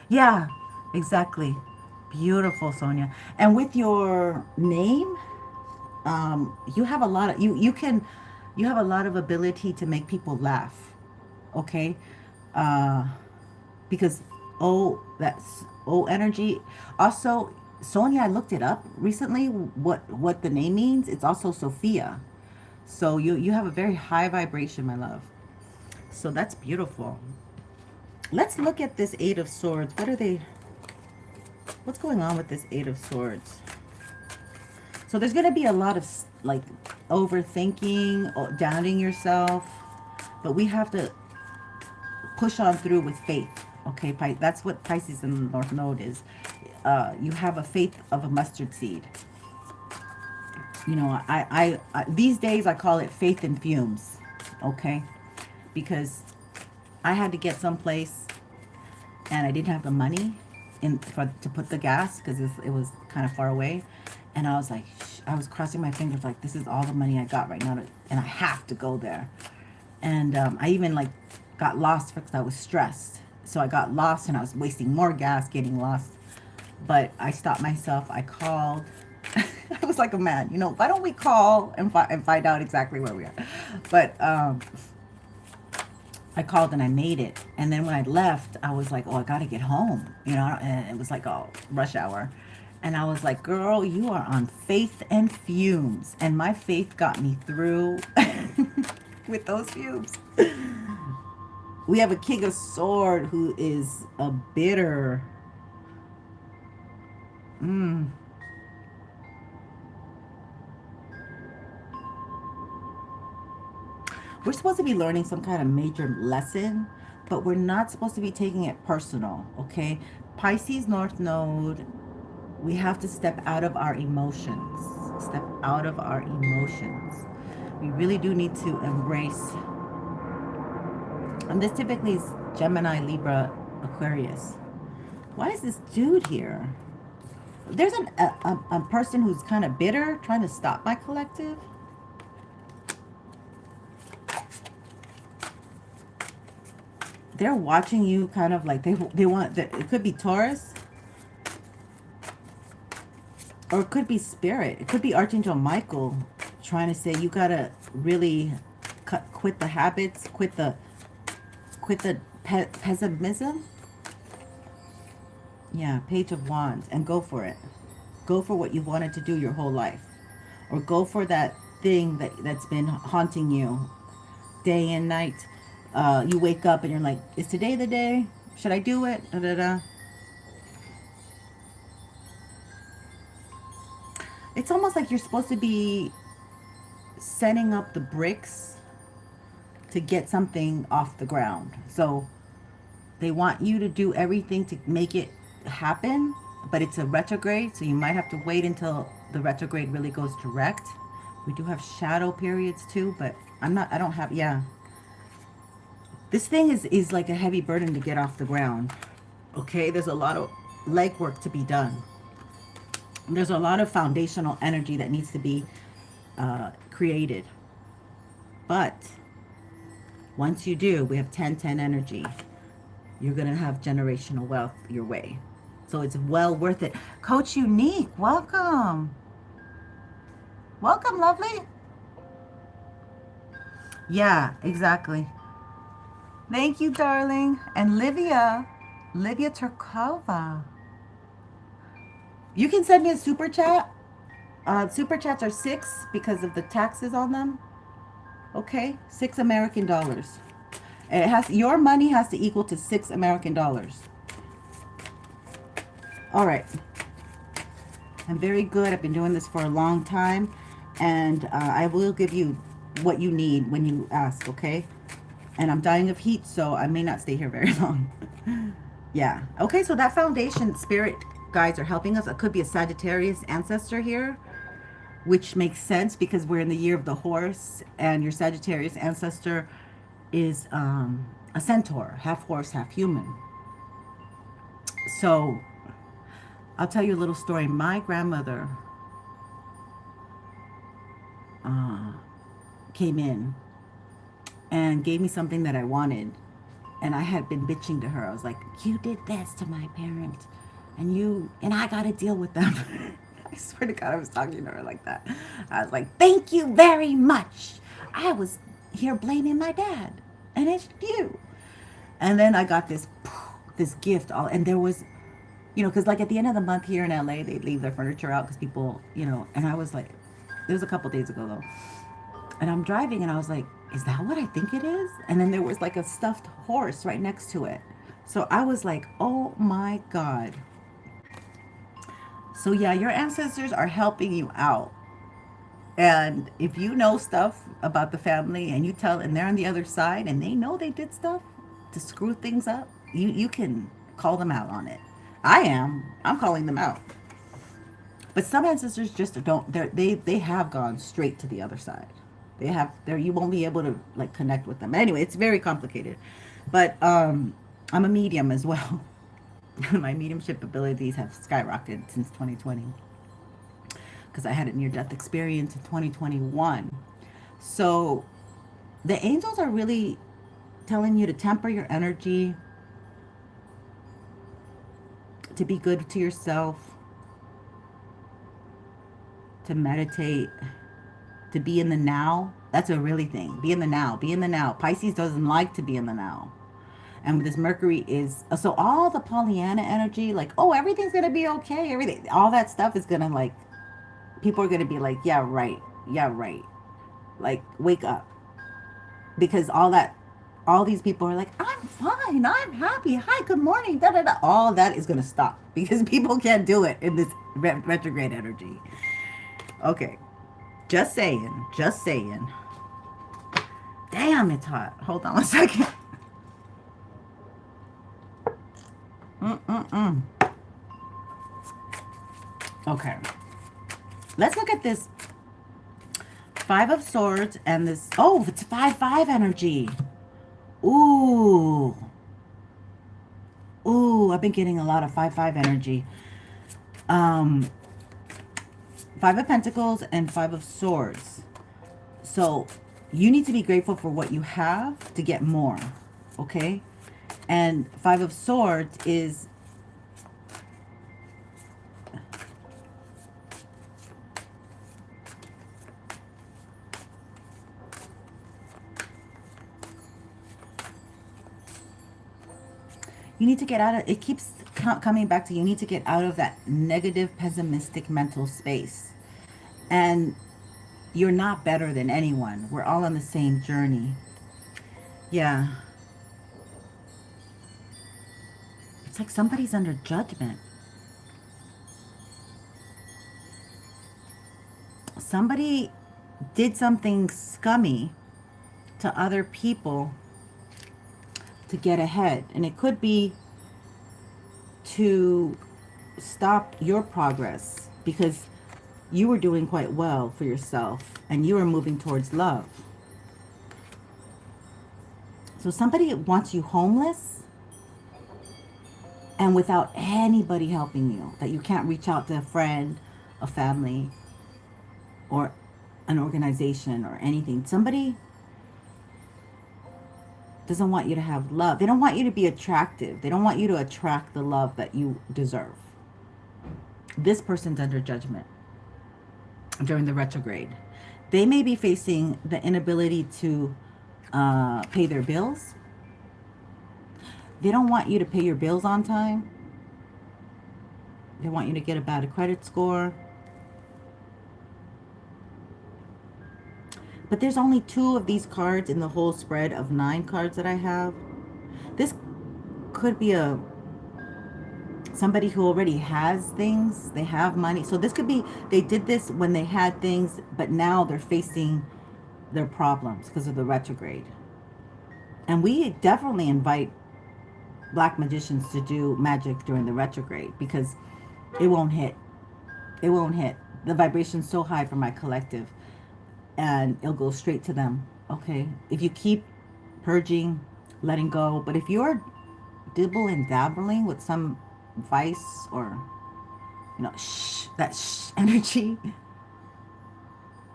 Yeah, exactly. Beautiful, Sonia. And with your name, you have a lot of you have a lot of ability to make people laugh. Okay, because that's energy. Also, Sonia, I looked it up recently. What the name means? It's also Sophia. So you have a very high vibration, my love. So that's beautiful. Let's look at this Eight of Swords. What's going on with this Eight of Swords? So there's going to be a lot of like overthinking, doubting yourself, but we have to push on through with faith. Okay, that's what Pisces in the North Node is. You have a faith of a mustard seed. You know, I these days I call it faith in fumes. Okay, because I had to get someplace and I didn't have the money to put the gas because it was kind of far away, and I was like, I was crossing my fingers like, this is all the money I got right now, and I have to go there. And I even like got lost because I was stressed. So I got lost and I was wasting more gas getting lost. But I stopped myself. I called. I was like a man, you know, why don't we call and find out exactly where we are? But I called and I made it. And then when I left, I was like, oh, I got to get home, you know, and it was like a rush hour. And I was like, girl, you are on faith and fumes. And my faith got me through with those fumes. We have a king of sword who is a bitter. We're supposed to be learning some kind of major lesson, but we're not supposed to be taking it personal, okay? Pisces North Node, we have to step out of our emotions. Step out of our emotions. We really do need to embrace. And this typically is Gemini, Libra, Aquarius. Why is this dude here? There's a person who's kind of bitter trying to stop my collective. They're watching you kind of like they want that. It could be Taurus, or it could be spirit. It could be Archangel Michael trying to say you gotta really quit the habits, quit the pessimism. Yeah, Page of Wands, and go for it. Go for what you've wanted to do your whole life, or go for that thing that's been haunting you day and night. You wake up and you're like, is today the day? Should I do it? Da, da, da. It's almost like you're supposed to be setting up the bricks to get something off the ground. So they want you to do everything to make it happen, but it's a retrograde, so you might have to wait until the retrograde really goes direct. We do have shadow periods too, but I don't have, yeah. This thing is like a heavy burden to get off the ground. Okay, there's a lot of legwork to be done. There's a lot of foundational energy that needs to be created. But once you do, we have 10-10 energy. You're going to have generational wealth your way. So it's well worth it. Coach Unique, welcome. Welcome, lovely. Yeah, exactly. Thank you, darling. And Livia Turkova. You can send me a super chat. Super chats are $6 because of the taxes on them. Okay, $6 American dollars. It has, your money has to equal to $6 American dollars. All right. I'm very good. I've been doing this for a long time, and I will give you what you need when you ask. Okay. And I'm dying of heat, so I may not stay here very long. Yeah. Okay, so that foundation spirit guides are helping us. It could be a Sagittarius ancestor here, which makes sense because we're in the year of the horse, and your Sagittarius ancestor is a centaur, half horse, half human. So I'll tell you a little story. My grandmother came in and gave me something that I wanted. And I had been bitching to her. I was like, you did this to my parents. And I got to deal with them. I swear to God, I was talking to her like that. I was like, thank you very much. I was here blaming my dad. And it's you. And then I got this gift. And there was, because like at the end of the month here in LA, they leave their furniture out because people, and I was like, it was a couple days ago though. And I'm driving and I was like, is that what I think it is? And then there was like a stuffed horse right next to it. So I was like, oh my God. So yeah, your ancestors are helping you out. And if you know stuff about the family and you tell, and they're on the other side and they know they did stuff to screw things up, you can call them out on it. I'm calling them out. But some ancestors just don't, they have gone straight to the other side. You won't be able to like connect with them. Anyway, it's very complicated. But I'm a medium as well. My mediumship abilities have skyrocketed since 2020. because I had a near-death experience in 2021. So the angels are really telling you to temper your energy, to be good to yourself, to meditate, to be in the now. That's a really thing. Be in the now. Be in the now. Pisces doesn't like to be in the now. And this Mercury is, so all the Pollyanna energy, like, oh, everything's going to be okay. Everything, all that stuff is going to, like, people are going to be like, yeah, right. Yeah, right. Like, wake up. Because all these people are like, I'm fine. I'm happy. Hi, good morning. Da, da, da. All that is going to stop because people can't do it in this retrograde energy. Okay. Just saying. Just saying. Damn, it's hot. Hold on a second. Okay. Let's look at this 5 of Swords and this. Oh, it's 5-5 energy. Ooh. Ooh, I've been getting a lot of 5-5 energy. 5 of Pentacles and 5 of Swords. So you need to be grateful for what you have to get more. Okay? And 5 of Swords is you need to get out of it. Keeps coming back to you need to get out of that negative, pessimistic mental space. And you're not better than anyone. We're all on the same journey. Yeah. It's like somebody's under judgment. Somebody did something scummy to other people to get ahead. And it could be to stop your progress because you were doing quite well for yourself and you were moving towards love. So somebody wants you homeless and without anybody helping you, that you can't reach out to a friend, a family, or an organization or anything. Somebody doesn't want you to have love. They don't want you to be attractive. They don't want you to attract the love that you deserve. This person's under judgment during the retrograde. They may be facing the inability to pay their bills. They don't want you to pay your bills on time. They want you to get a bad credit score. But there's only 2 of these cards in the whole spread of 9 cards that I have. This could be somebody who already has things. They have money. So this could be, they did this when they had things, but now they're facing their problems because of the retrograde. And we definitely invite black magicians to do magic during the retrograde because it won't hit. It won't hit. The vibration's so high for my collective and it'll go straight to them. Okay. If you keep purging, letting go, but if you're dibble and dabbling with some vice or, you know, that energy,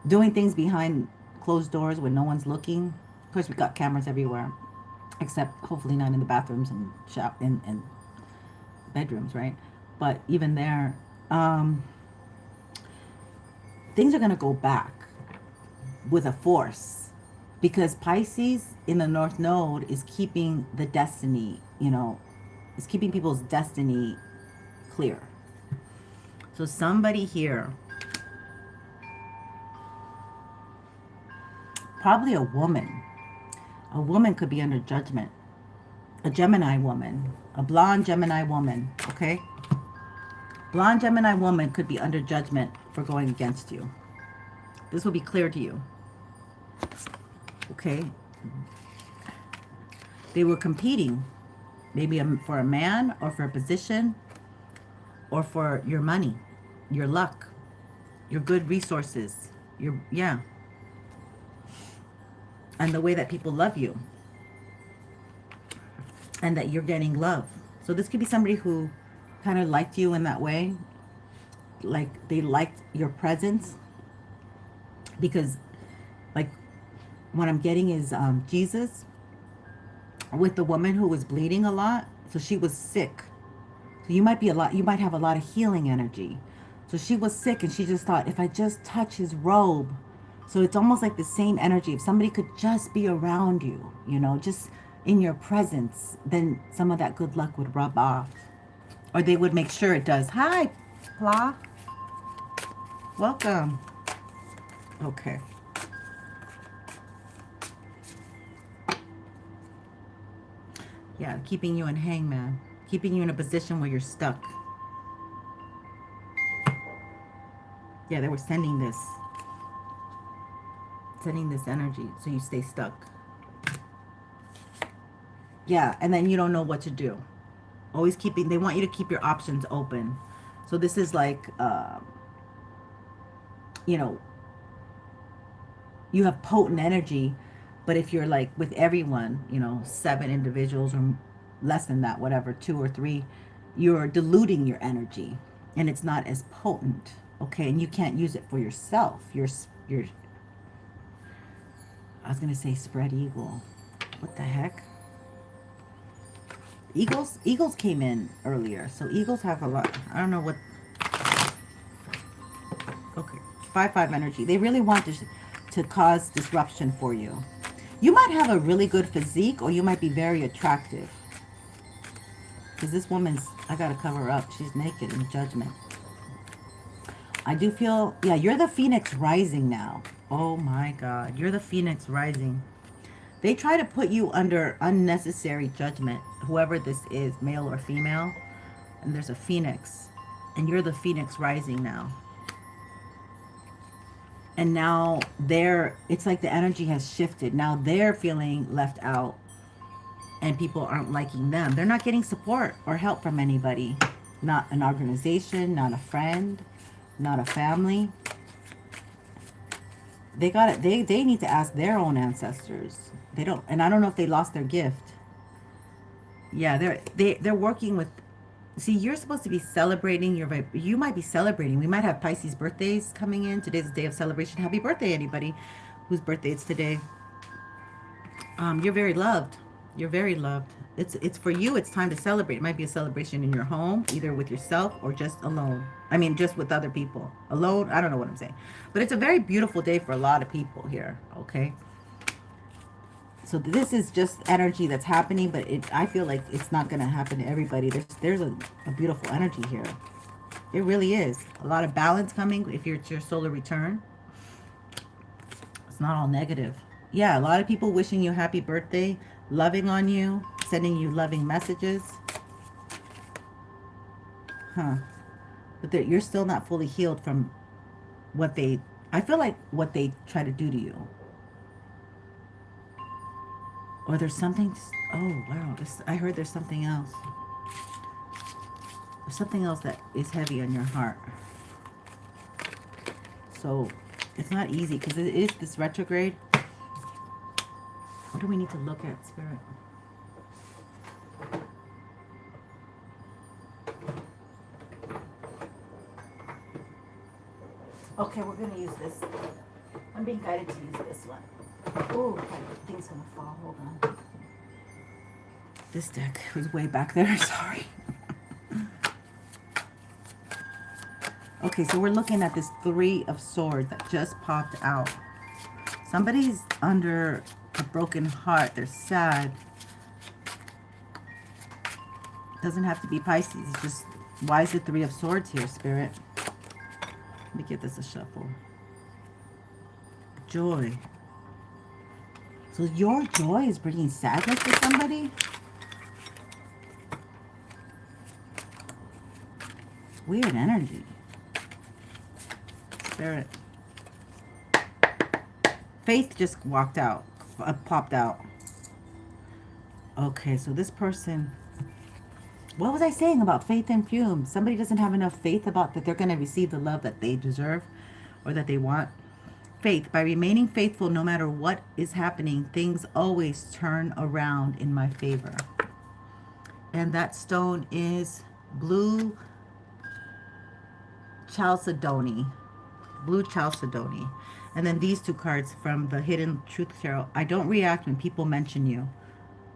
doing things behind closed doors when no one's looking. Of course, we got cameras everywhere, except hopefully not in the bathrooms and and bedrooms, right? But even there, things are going to go back with a force because Pisces in the North Node is keeping the destiny, you know, is keeping people's destiny clear. So somebody here, probably a woman could be under judgment. A Gemini woman, a blonde Gemini woman, okay? Blonde Gemini woman could be under judgment for going against you. This will be clear to you. Okay? They were competing, maybe for a man or for a position or for your money, your luck, your good resources, yeah. And the way that people love you. And that you're getting love. So this could be somebody who kind of liked you in that way. like they liked your presence, because like what I'm getting is Jesus with the woman who was bleeding a lot. So she was sick. So you might have a lot of healing energy. So she was sick and she just thought, if I just touch his robe. So it's almost like the same energy. If somebody could just be around you, you know, just in your presence, then some of that good luck would rub off. Or they would make sure it does. Hi, Pla. Welcome. Okay. Yeah, keeping you in hangman. Keeping you in a position where you're stuck. Yeah, they were sending this energy so you stay stuck. Yeah, and then you don't know what to do. Always keeping, they want you to keep your options open. So this is like, you know, you have potent energy, but if you're like with everyone, you know, 7 individuals or less than that, whatever, 2 or 3, you're diluting your energy and it's not as potent. Okay, and you can't use it for yourself. You're I was gonna say spread eagle. What the heck? Eagles came in earlier, so eagles have a lot. I don't know what. Okay, 5-5 energy. They really want to cause disruption for you. You might have a really good physique, or you might be very attractive. Because this woman's, I gotta cover her up. She's naked in judgment. I do feel, yeah, you're the phoenix rising now. Oh my God, you're the phoenix rising. They try to put you under unnecessary judgment, whoever this is, male or female. And there's a phoenix. And you're the phoenix rising now. And now it's like the energy has shifted. Now they're feeling left out. And people aren't liking them. They're not getting support or help from anybody. Not an organization, not a friend, not a family. They got it. They need to ask their own ancestors. They don't, and I don't know if they lost their gift. Yeah, they're working with. See, you're supposed to be celebrating you might be celebrating. We might have Pisces birthdays coming in. Today's the day of celebration. Happy birthday, anybody whose birthday it's today. You're very loved. You're very loved. It's for you. It's time to celebrate. It might be a celebration in your home, either with yourself or just alone. I mean, just with other people. Alone, I don't know what I'm saying. But it's a very beautiful day for a lot of people here, okay? So this is just energy that's happening, but I feel like it's not going to happen to everybody. There's a beautiful energy here. It really is. A lot of balance coming if it's your solar return. It's not all negative. Yeah, a lot of people wishing you happy birthday, loving on you, sending you loving messages. Huh. But you're still not fully healed from what I feel like what they try to do to you. Or there's something, oh wow, I heard there's something else. There's something else that is heavy on your heart. So it's not easy because it is this retrograde. What do we need to look at, Spirit? Okay, we're going to use this. I'm being guided to use this one. Oh, the thing's going to fall. Hold on. This deck was way back there. Sorry. Okay, so we're looking at this 3 of Swords that just popped out. Somebody's under a broken heart. They're sad. Doesn't have to be Pisces. It's just, why is the 3 of Swords here, Spirit? Let me give this a shuffle. Joy. So your joy is bringing sadness to somebody? Weird energy. Spirit. Faith just walked out. Popped out. Okay, so this person... What was I saying about faith and fumes? Somebody doesn't have enough faith about that they're going to receive the love that they deserve or that they want. Faith. By remaining faithful no matter what is happening, things always turn around in my favor. And that stone is blue Chalcedony. Blue Chalcedony. And then these two cards from the Hidden Truth Tarot. I don't react when people mention you.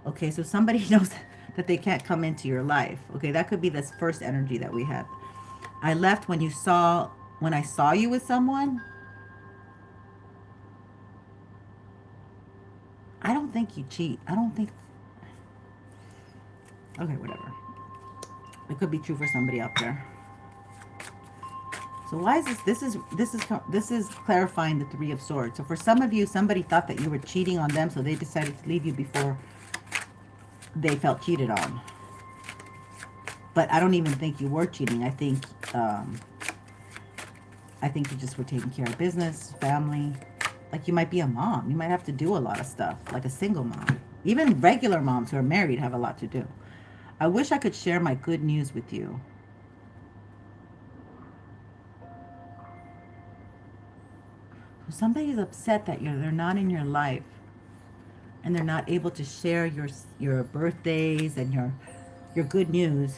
Okay, so somebody knows that they can't come into your life. Okay, that could be this first energy that we had. I left when I saw you with someone. I don't think you cheat. I don't think. Okay, whatever. It could be true for somebody out there. So why is this? This is clarifying the Three of Swords. So for some of you, somebody thought that you were cheating on them, so they decided to leave you before they felt cheated on. But I don't even think you were cheating. I think you just were taking care of business, family. Like, you might be a mom. You might have to do a lot of stuff, like a single mom. Even regular moms who are married have a lot to do. I wish I could share my good news with you. Somebody's upset that they're not in your life, and they're not able to share your birthdays and your good news.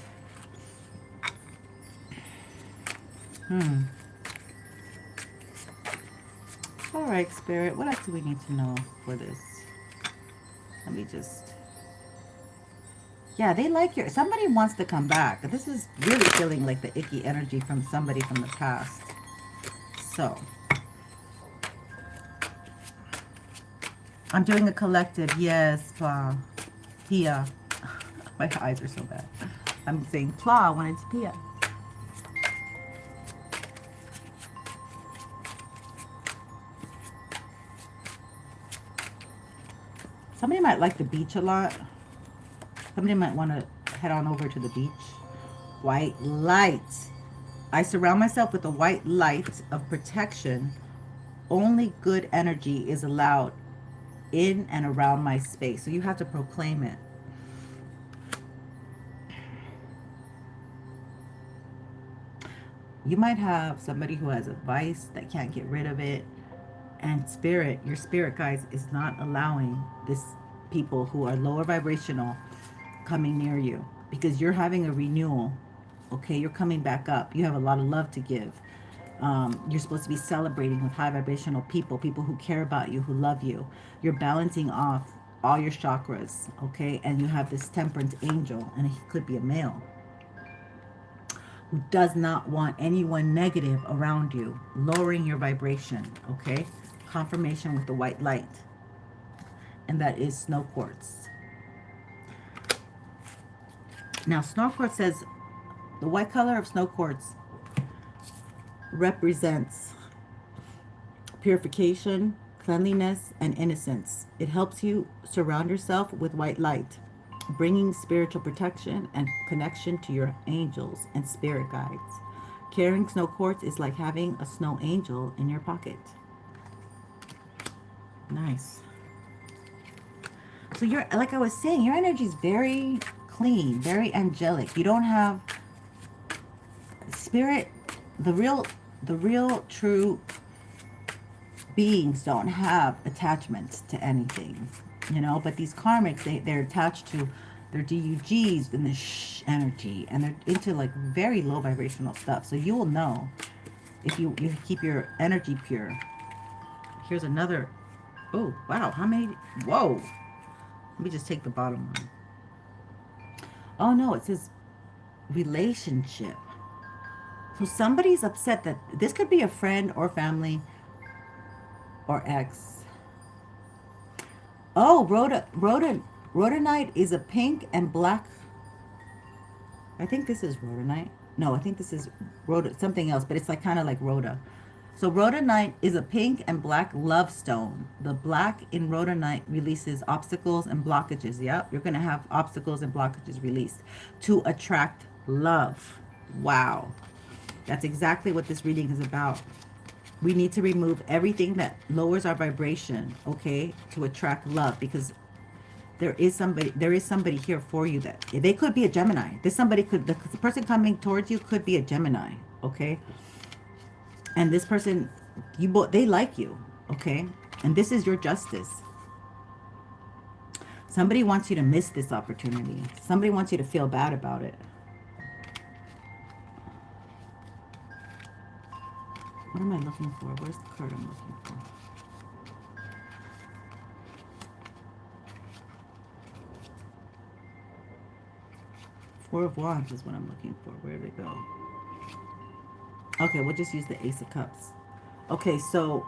All right, Spirit. What else do we need to know for this? Let me just... Yeah, they like somebody wants to come back. This is really feeling like the icky energy from somebody from the past. So... I'm doing a collective. Yes, Pla. Pia. My eyes are so bad. I'm saying Pla when it's Pia. Somebody might like the beach a lot. Somebody might want to head on over to the beach. White light. I surround myself with a white light of protection. Only good energy is allowed in and around my space. So you have to proclaim it. You might have somebody who has a vice that can't get rid of it. And spirit, your spirit guides, is not allowing this people who are lower vibrational coming near you, because you're having a renewal. Okay, you're coming back up. You have a lot of love to give. You're supposed to be celebrating with high vibrational people who care about you, who love you. You're balancing off all your chakras, okay? And you have this temperance angel, and he could be a male, who does not want anyone negative around you, lowering your vibration, okay? Confirmation with the white light. And that is snow quartz. Now, snow quartz says, the white color of snow quartz represents purification, cleanliness, and innocence. It helps you surround yourself with white light, bringing spiritual protection and connection to your angels and spirit guides. Carrying snow quartz is like having a snow angel in your pocket. Nice. So you're, like I was saying, your energy is very clean, very angelic. You don't have spirit. The real true beings don't have attachments to anything, you know, but these karmics, they're attached to their DUGs and the shh energy, and they're into like very low vibrational stuff. So you will know if you keep your energy pure. Here's another. Oh, wow. How many? Whoa. Let me just take the bottom one. Oh, no. It says relationship. So somebody's upset that this could be a friend or family or ex. Oh, rhodonite is a pink and black. I think this is rhodonite. No, I think this is something else, but it's like kind of like rhoda. So rhodonite is a pink and black love stone. The black in rhodonite releases obstacles and blockages. Yep, you're going to have obstacles and blockages released to attract love. Wow. That's exactly what this reading is about. We need to remove everything that lowers our vibration, okay, to attract love, because there is somebody here for you that they could be a Gemini. The person coming towards you could be a Gemini, okay? And this person, they like you, okay? And this is your justice. Somebody wants you to miss this opportunity. Somebody wants you to feel bad about it. What am I looking for? Where's the card I'm looking for? Four of Wands is what I'm looking for. Where did they go? Okay, we'll just use the Ace of Cups. Okay, so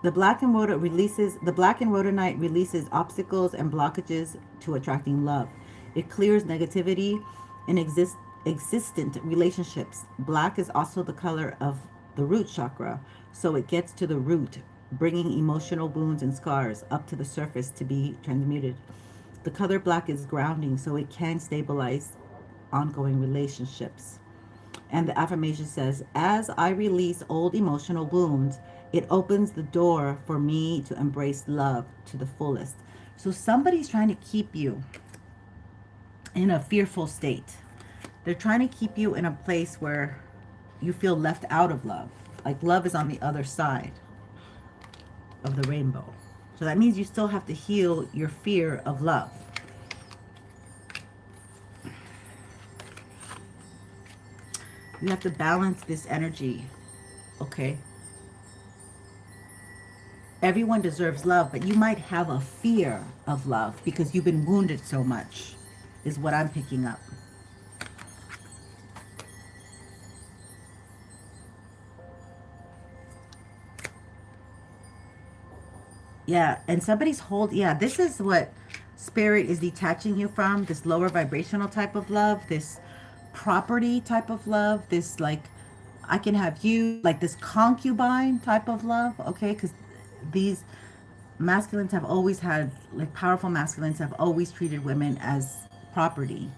the black and rhodonite releases obstacles and blockages to attracting love. It clears negativity in existent relationships. Black is also the color of the root chakra, so it gets to the root, bringing emotional wounds and scars up to the surface to be transmuted. The color black is grounding, so it can stabilize ongoing relationships. And the affirmation says, as I release old emotional wounds, it opens the door for me to embrace love to the fullest. So somebody's trying to keep you in a fearful state. They're trying to keep you in a place where you feel left out of love. Like love is on the other side of the rainbow. So that means you still have to heal your fear of love. You have to balance this energy, okay? Everyone deserves love, but you might have a fear of love because you've been wounded so much, is what I'm picking up. Yeah, and this is what Spirit is detaching you from, this lower vibrational type of love, this property type of love, this like, I can have you, like this concubine type of love, okay? Because these masculines have always had, like powerful masculines have always treated women as property.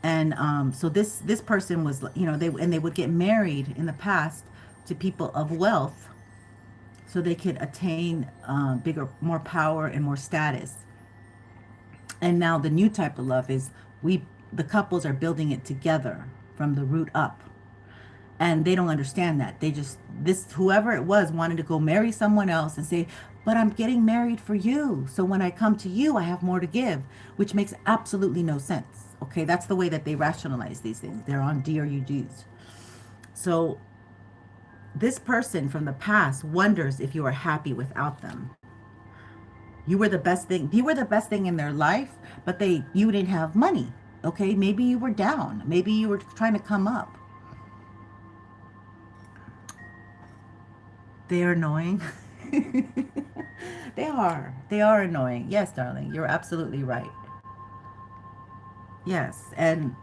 And so this person was, they would get married in the past to people of wealth so they could attain bigger, more power and more status. And now the new type of love is the couples are building it together from the root up. And they don't understand that. Whoever it was wanted to go marry someone else and say, but I'm getting married for you. So when I come to you, I have more to give, which makes absolutely no sense. Okay, that's the way that they rationalize these things. They're on DRUGs. So this person from the past wonders if you are happy without them. You were the best thing. You were the best thing in their life, but you didn't have money. Okay, maybe you were down. Maybe you were trying to come up. They are annoying. They are. They are annoying. Yes, darling, you're absolutely right. Yes, and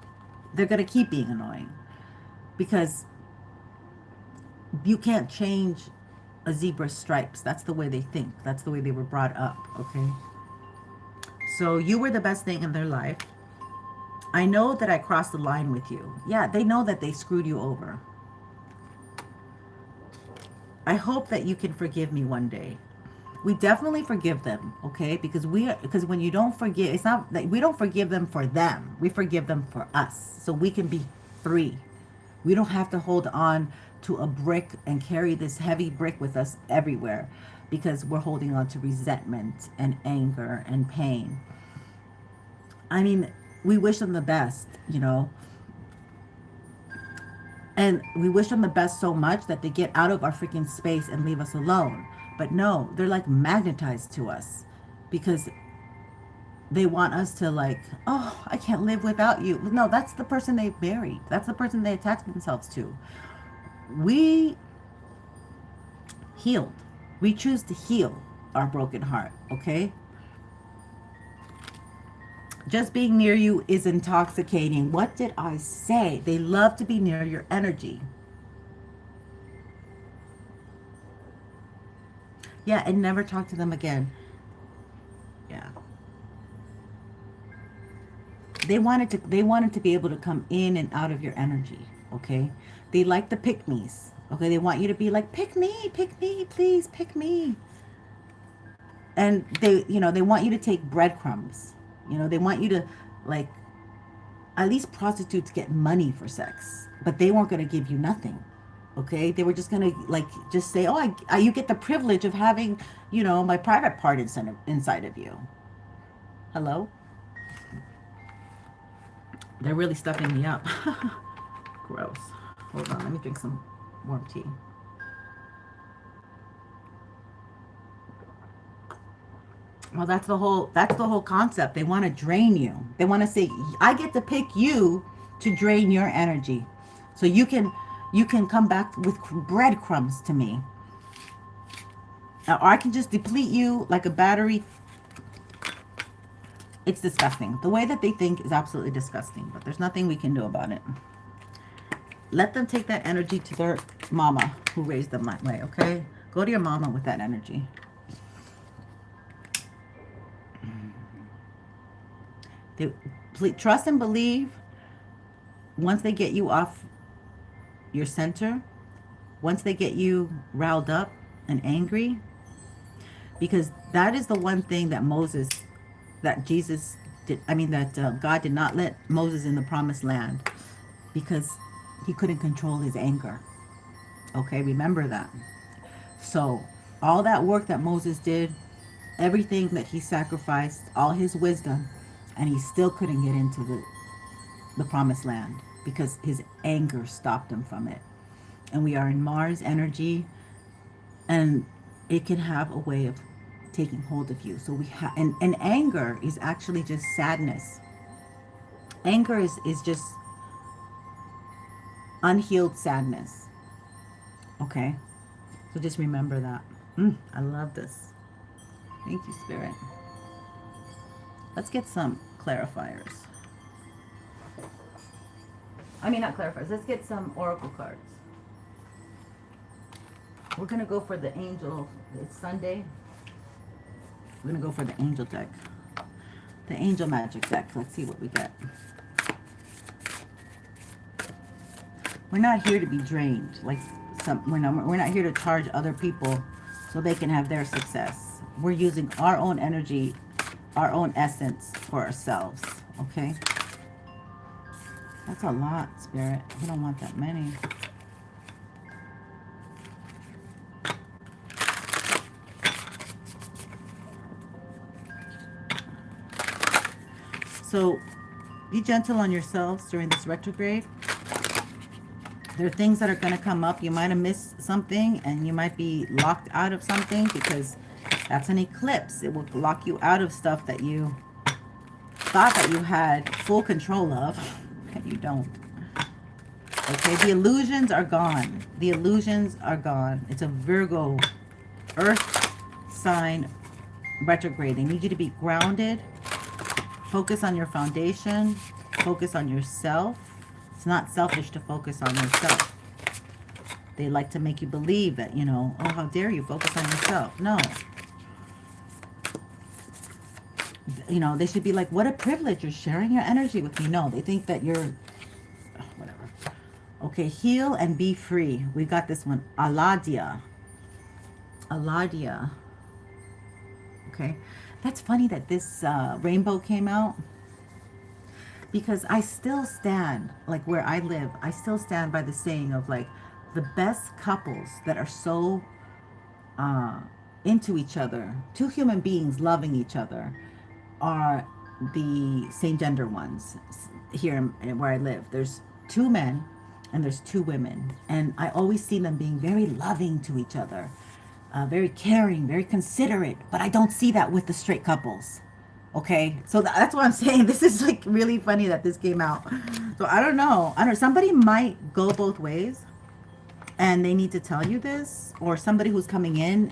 they're going to keep being annoying because you can't change a zebra's stripes. That's the way they think. That's the way they were brought up, okay? So you were the best thing in their life. I know that I crossed the line with you. Yeah, they know that they screwed you over. I hope that you can forgive me one day. We definitely forgive them, okay? Because when you don't forgive, it's not that we don't forgive them for them. We forgive them for us, so we can be free. We don't have to hold on to a brick and carry this heavy brick with us everywhere because we're holding on to resentment and anger and pain. I mean, we wish them the best, and we wish them the best so much that they get out of our freaking space and leave us alone. But no, they're like magnetized to us because they want us to like, oh, I can't live without you. No, that's the person they married. That's the person they attached themselves to. We healed. We choose to heal our broken heart, okay? Just being near you is intoxicating. What did I say? They love to be near your energy. Yeah, and never talk to them again. Yeah. They wanted to be able to come in and out of your energy, okay? They like the pick-me's, okay? They want you to be like, pick me, please, pick me. And they want you to take breadcrumbs. They want you to, like, at least prostitutes get money for sex, but they weren't going to give you nothing, okay? They were just going to, like, just say, oh, you get the privilege of having, my private part inside of you. Hello? They're really stuffing me up. Gross. Hold on, let me drink some warm tea. Well, that's the whole concept. They want to drain you. They want to say, I get to pick you to drain your energy. So you can come back with breadcrumbs to me. Or I can just deplete you like a battery. It's disgusting. The way that they think is absolutely disgusting, but there's nothing we can do about it. Let them take that energy to their mama who raised them that way, okay? Go to your mama with that energy. Trust and believe. Once they get you off your center, once they get you riled up and angry, because that is the one thing that God did not let Moses in the promised land, because he couldn't control his anger. Okay, remember that. So all that work that Moses did, everything that he sacrificed, all his wisdom, and he still couldn't get into the promised land because his anger stopped him from it. And we are in Mars energy, and it can have a way of taking hold of you. So we have, and anger is actually just sadness. Anger is just unhealed sadness. Okay? So just remember that. I love this. Thank you, Spirit. Let's get some clarifiers. I mean, not clarifiers. Let's get some oracle cards. We're going to go for the angel. It's Sunday. We're going to go for the angel deck. The angel magic deck. Let's see what we get. We're not here to be drained. We're not here to charge other people so they can have their success. We're using our own energy, our own essence for ourselves. Okay? That's a lot, Spirit. We don't want that many. So, be gentle on yourselves during this retrograde. There are things that are going to come up. You might have missed something, and you might be locked out of something because that's an eclipse. It will lock you out of stuff that you thought that you had full control of, and you don't. Okay, the illusions are gone. The illusions are gone. It's a Virgo earth sign retrograde. They need you to be grounded. Focus on your foundation. Focus on yourself. It's not selfish to focus on yourself. They like to make you believe that, oh, how dare you focus on yourself. No. They should be like, what a privilege. You're sharing your energy with me. No, they think that you're, whatever. Okay, heal and be free. We got this one. Aladia. Aladia. Okay. That's funny that this rainbow came out. Because I still stand, like where I live, I still stand by the saying of like the best couples that are so into each other, two human beings loving each other, are the same gender ones. Here where I live, there's two men and there's two women. And I always see them being very loving to each other, very caring, very considerate. But I don't see that with the straight couples. Okay, so that's what I'm saying. This is like really funny that this came out. So I don't know. Somebody might go both ways, and they need to tell you this, or somebody who's coming in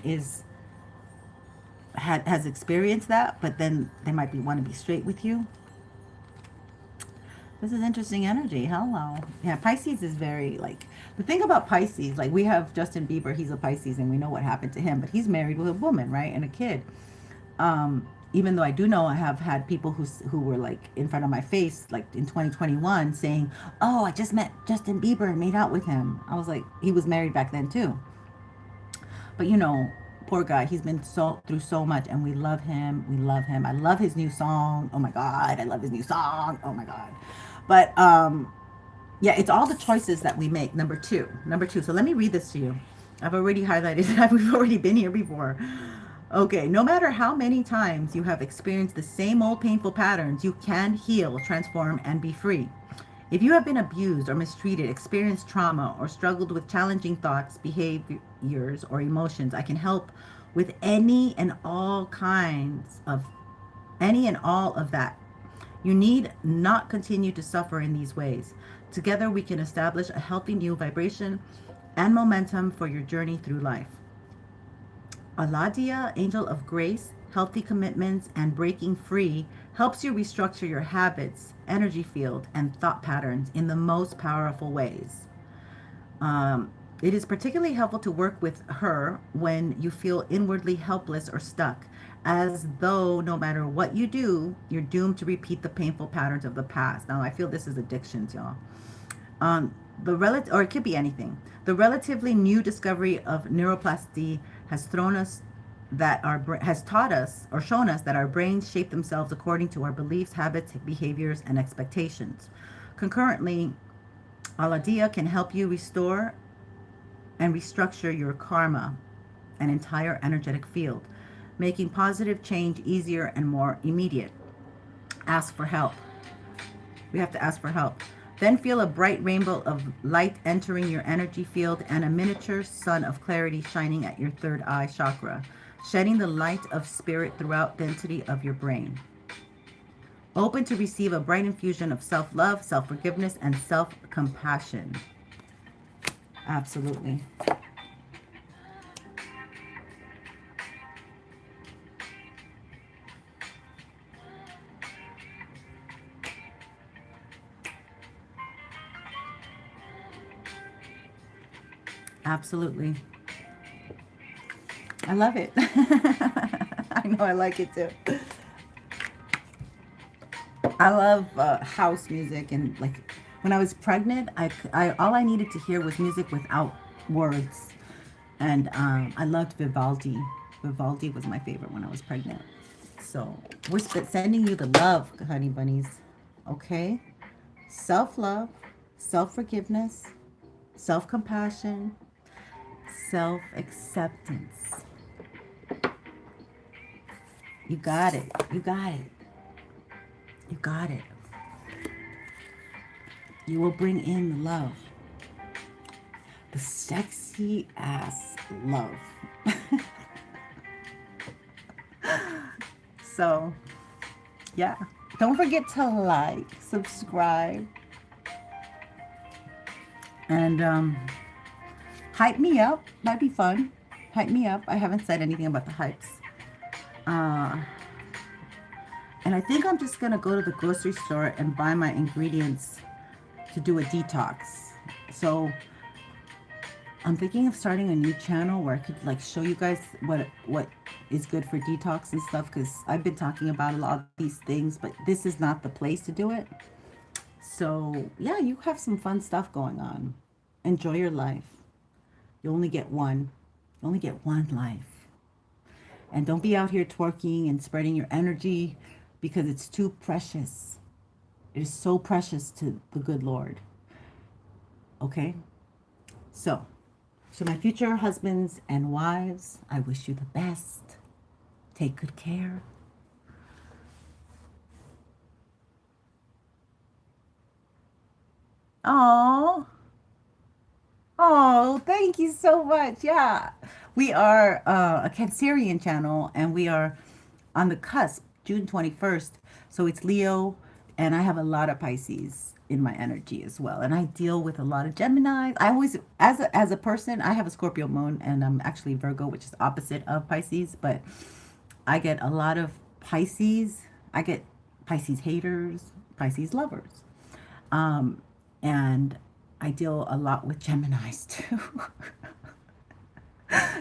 has experienced that, but then they might want to be straight with you. This is interesting energy. Hello. Yeah, Pisces is very the thing about Pisces, we have Justin Bieber. He's a Pisces, and we know what happened to him, but he's married with a woman, right, and a kid. Even though I do know I have had people who were in front of my face, in 2021, saying, oh, I just met Justin Bieber and made out with him. I was like, he was married back then too. But poor guy, he's been through so much, and we love him. We love him. I love his new song. Oh my God, I love his new song. Oh my God. But yeah, it's all the choices that we make. Number two. So let me read this to you. I've already highlighted it. We've already been here before. Okay, no matter how many times you have experienced the same old painful patterns, you can heal, transform, and be free. If you have been abused or mistreated, experienced trauma, or struggled with challenging thoughts, behaviors, or emotions, I can help with any and all of that. You need not continue to suffer in these ways. Together, we can establish a healthy new vibration and momentum for your journey through life. Aladia, Angel of Grace, Healthy Commitments, and Breaking Free helps you restructure your habits, energy field, and thought patterns in the most powerful ways. It is particularly helpful to work with her when you feel inwardly helpless or stuck, as though no matter what you do, you're doomed to repeat the painful patterns of the past. Now, I feel this is addictions, y'all. Or it could be anything. The relatively new discovery of neuroplasticity has taught us or shown us that our brains shape themselves according to our beliefs, habits, behaviors, and expectations. Concurrently, Aladia can help you restore and restructure your karma, an entire energetic field, making positive change easier and more immediate. Ask for help. We have to ask for help. Then feel a bright rainbow of light entering your energy field and a miniature sun of clarity shining at your third eye chakra, shedding the light of spirit throughout the entity of your brain. Open to receive a bright infusion of self-love, self-forgiveness, and self-compassion. Absolutely. Absolutely. I love it. I know I like it too. I love house music, and like when I was pregnant, I all I needed to hear was music without words, and I loved Vivaldi. Vivaldi was my favorite when I was pregnant. So we're sending you the love, honey bunnies. Okay, self-love, self-forgiveness, self-compassion, self-acceptance. You got it. You got it. You got it. You will bring in the love. The sexy ass love. So, yeah. Don't forget to like, subscribe, and hype me up. That'd be fun. Hype me up. I haven't said anything about the hypes. And I think I'm just going to go to the grocery store and buy my ingredients to do a detox. So I'm thinking of starting a new channel where I could like show you guys what is good for detox and stuff, because I've been talking about a lot of these things, but this is not the place to do it. So yeah, you have some fun stuff going on. Enjoy your life. You only get one. You only get one life. And don't be out here twerking and spreading your energy, because it's too precious. It is so precious to the good Lord. Okay? So, to my future husbands and wives, I wish you the best. Take good care. Oh, oh, thank you so much. Yeah. We are a Cancerian channel, and we are on the cusp, June 21st. So it's Leo, and I have a lot of Pisces in my energy as well. And I deal with a lot of Gemini. I always, as a person, I have a Scorpio moon, and I'm actually Virgo, which is opposite of Pisces, but I get a lot of Pisces. I get Pisces haters, Pisces lovers. And I deal a lot with Geminis too.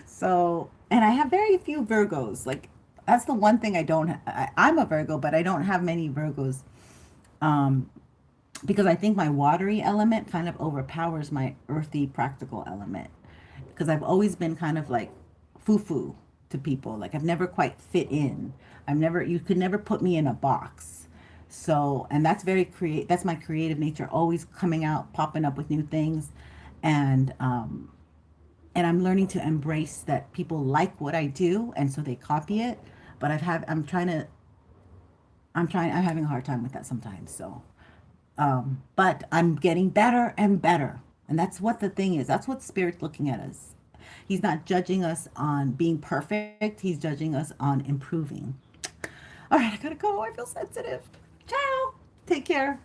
So, and I have very few Virgos. Like, that's the one thing I don't I'm a Virgo, but I don't have many Virgos. Um, because I think my watery element kind of overpowers my earthy practical element. Because I've always been kind of like foo-foo to people. Like, I've never quite fit in. You could never put me in a box. So, and that's that's my creative nature, always coming out, popping up with new things. And I'm learning to embrace that people like what I do, and so they copy it. But I'm having a hard time with that sometimes. So But I'm getting better and better. And that's what the thing is. That's what Spirit's looking at us. He's not judging us on being perfect. He's judging us on improving. All right, I gotta go. I feel sensitive. Ciao. Take care.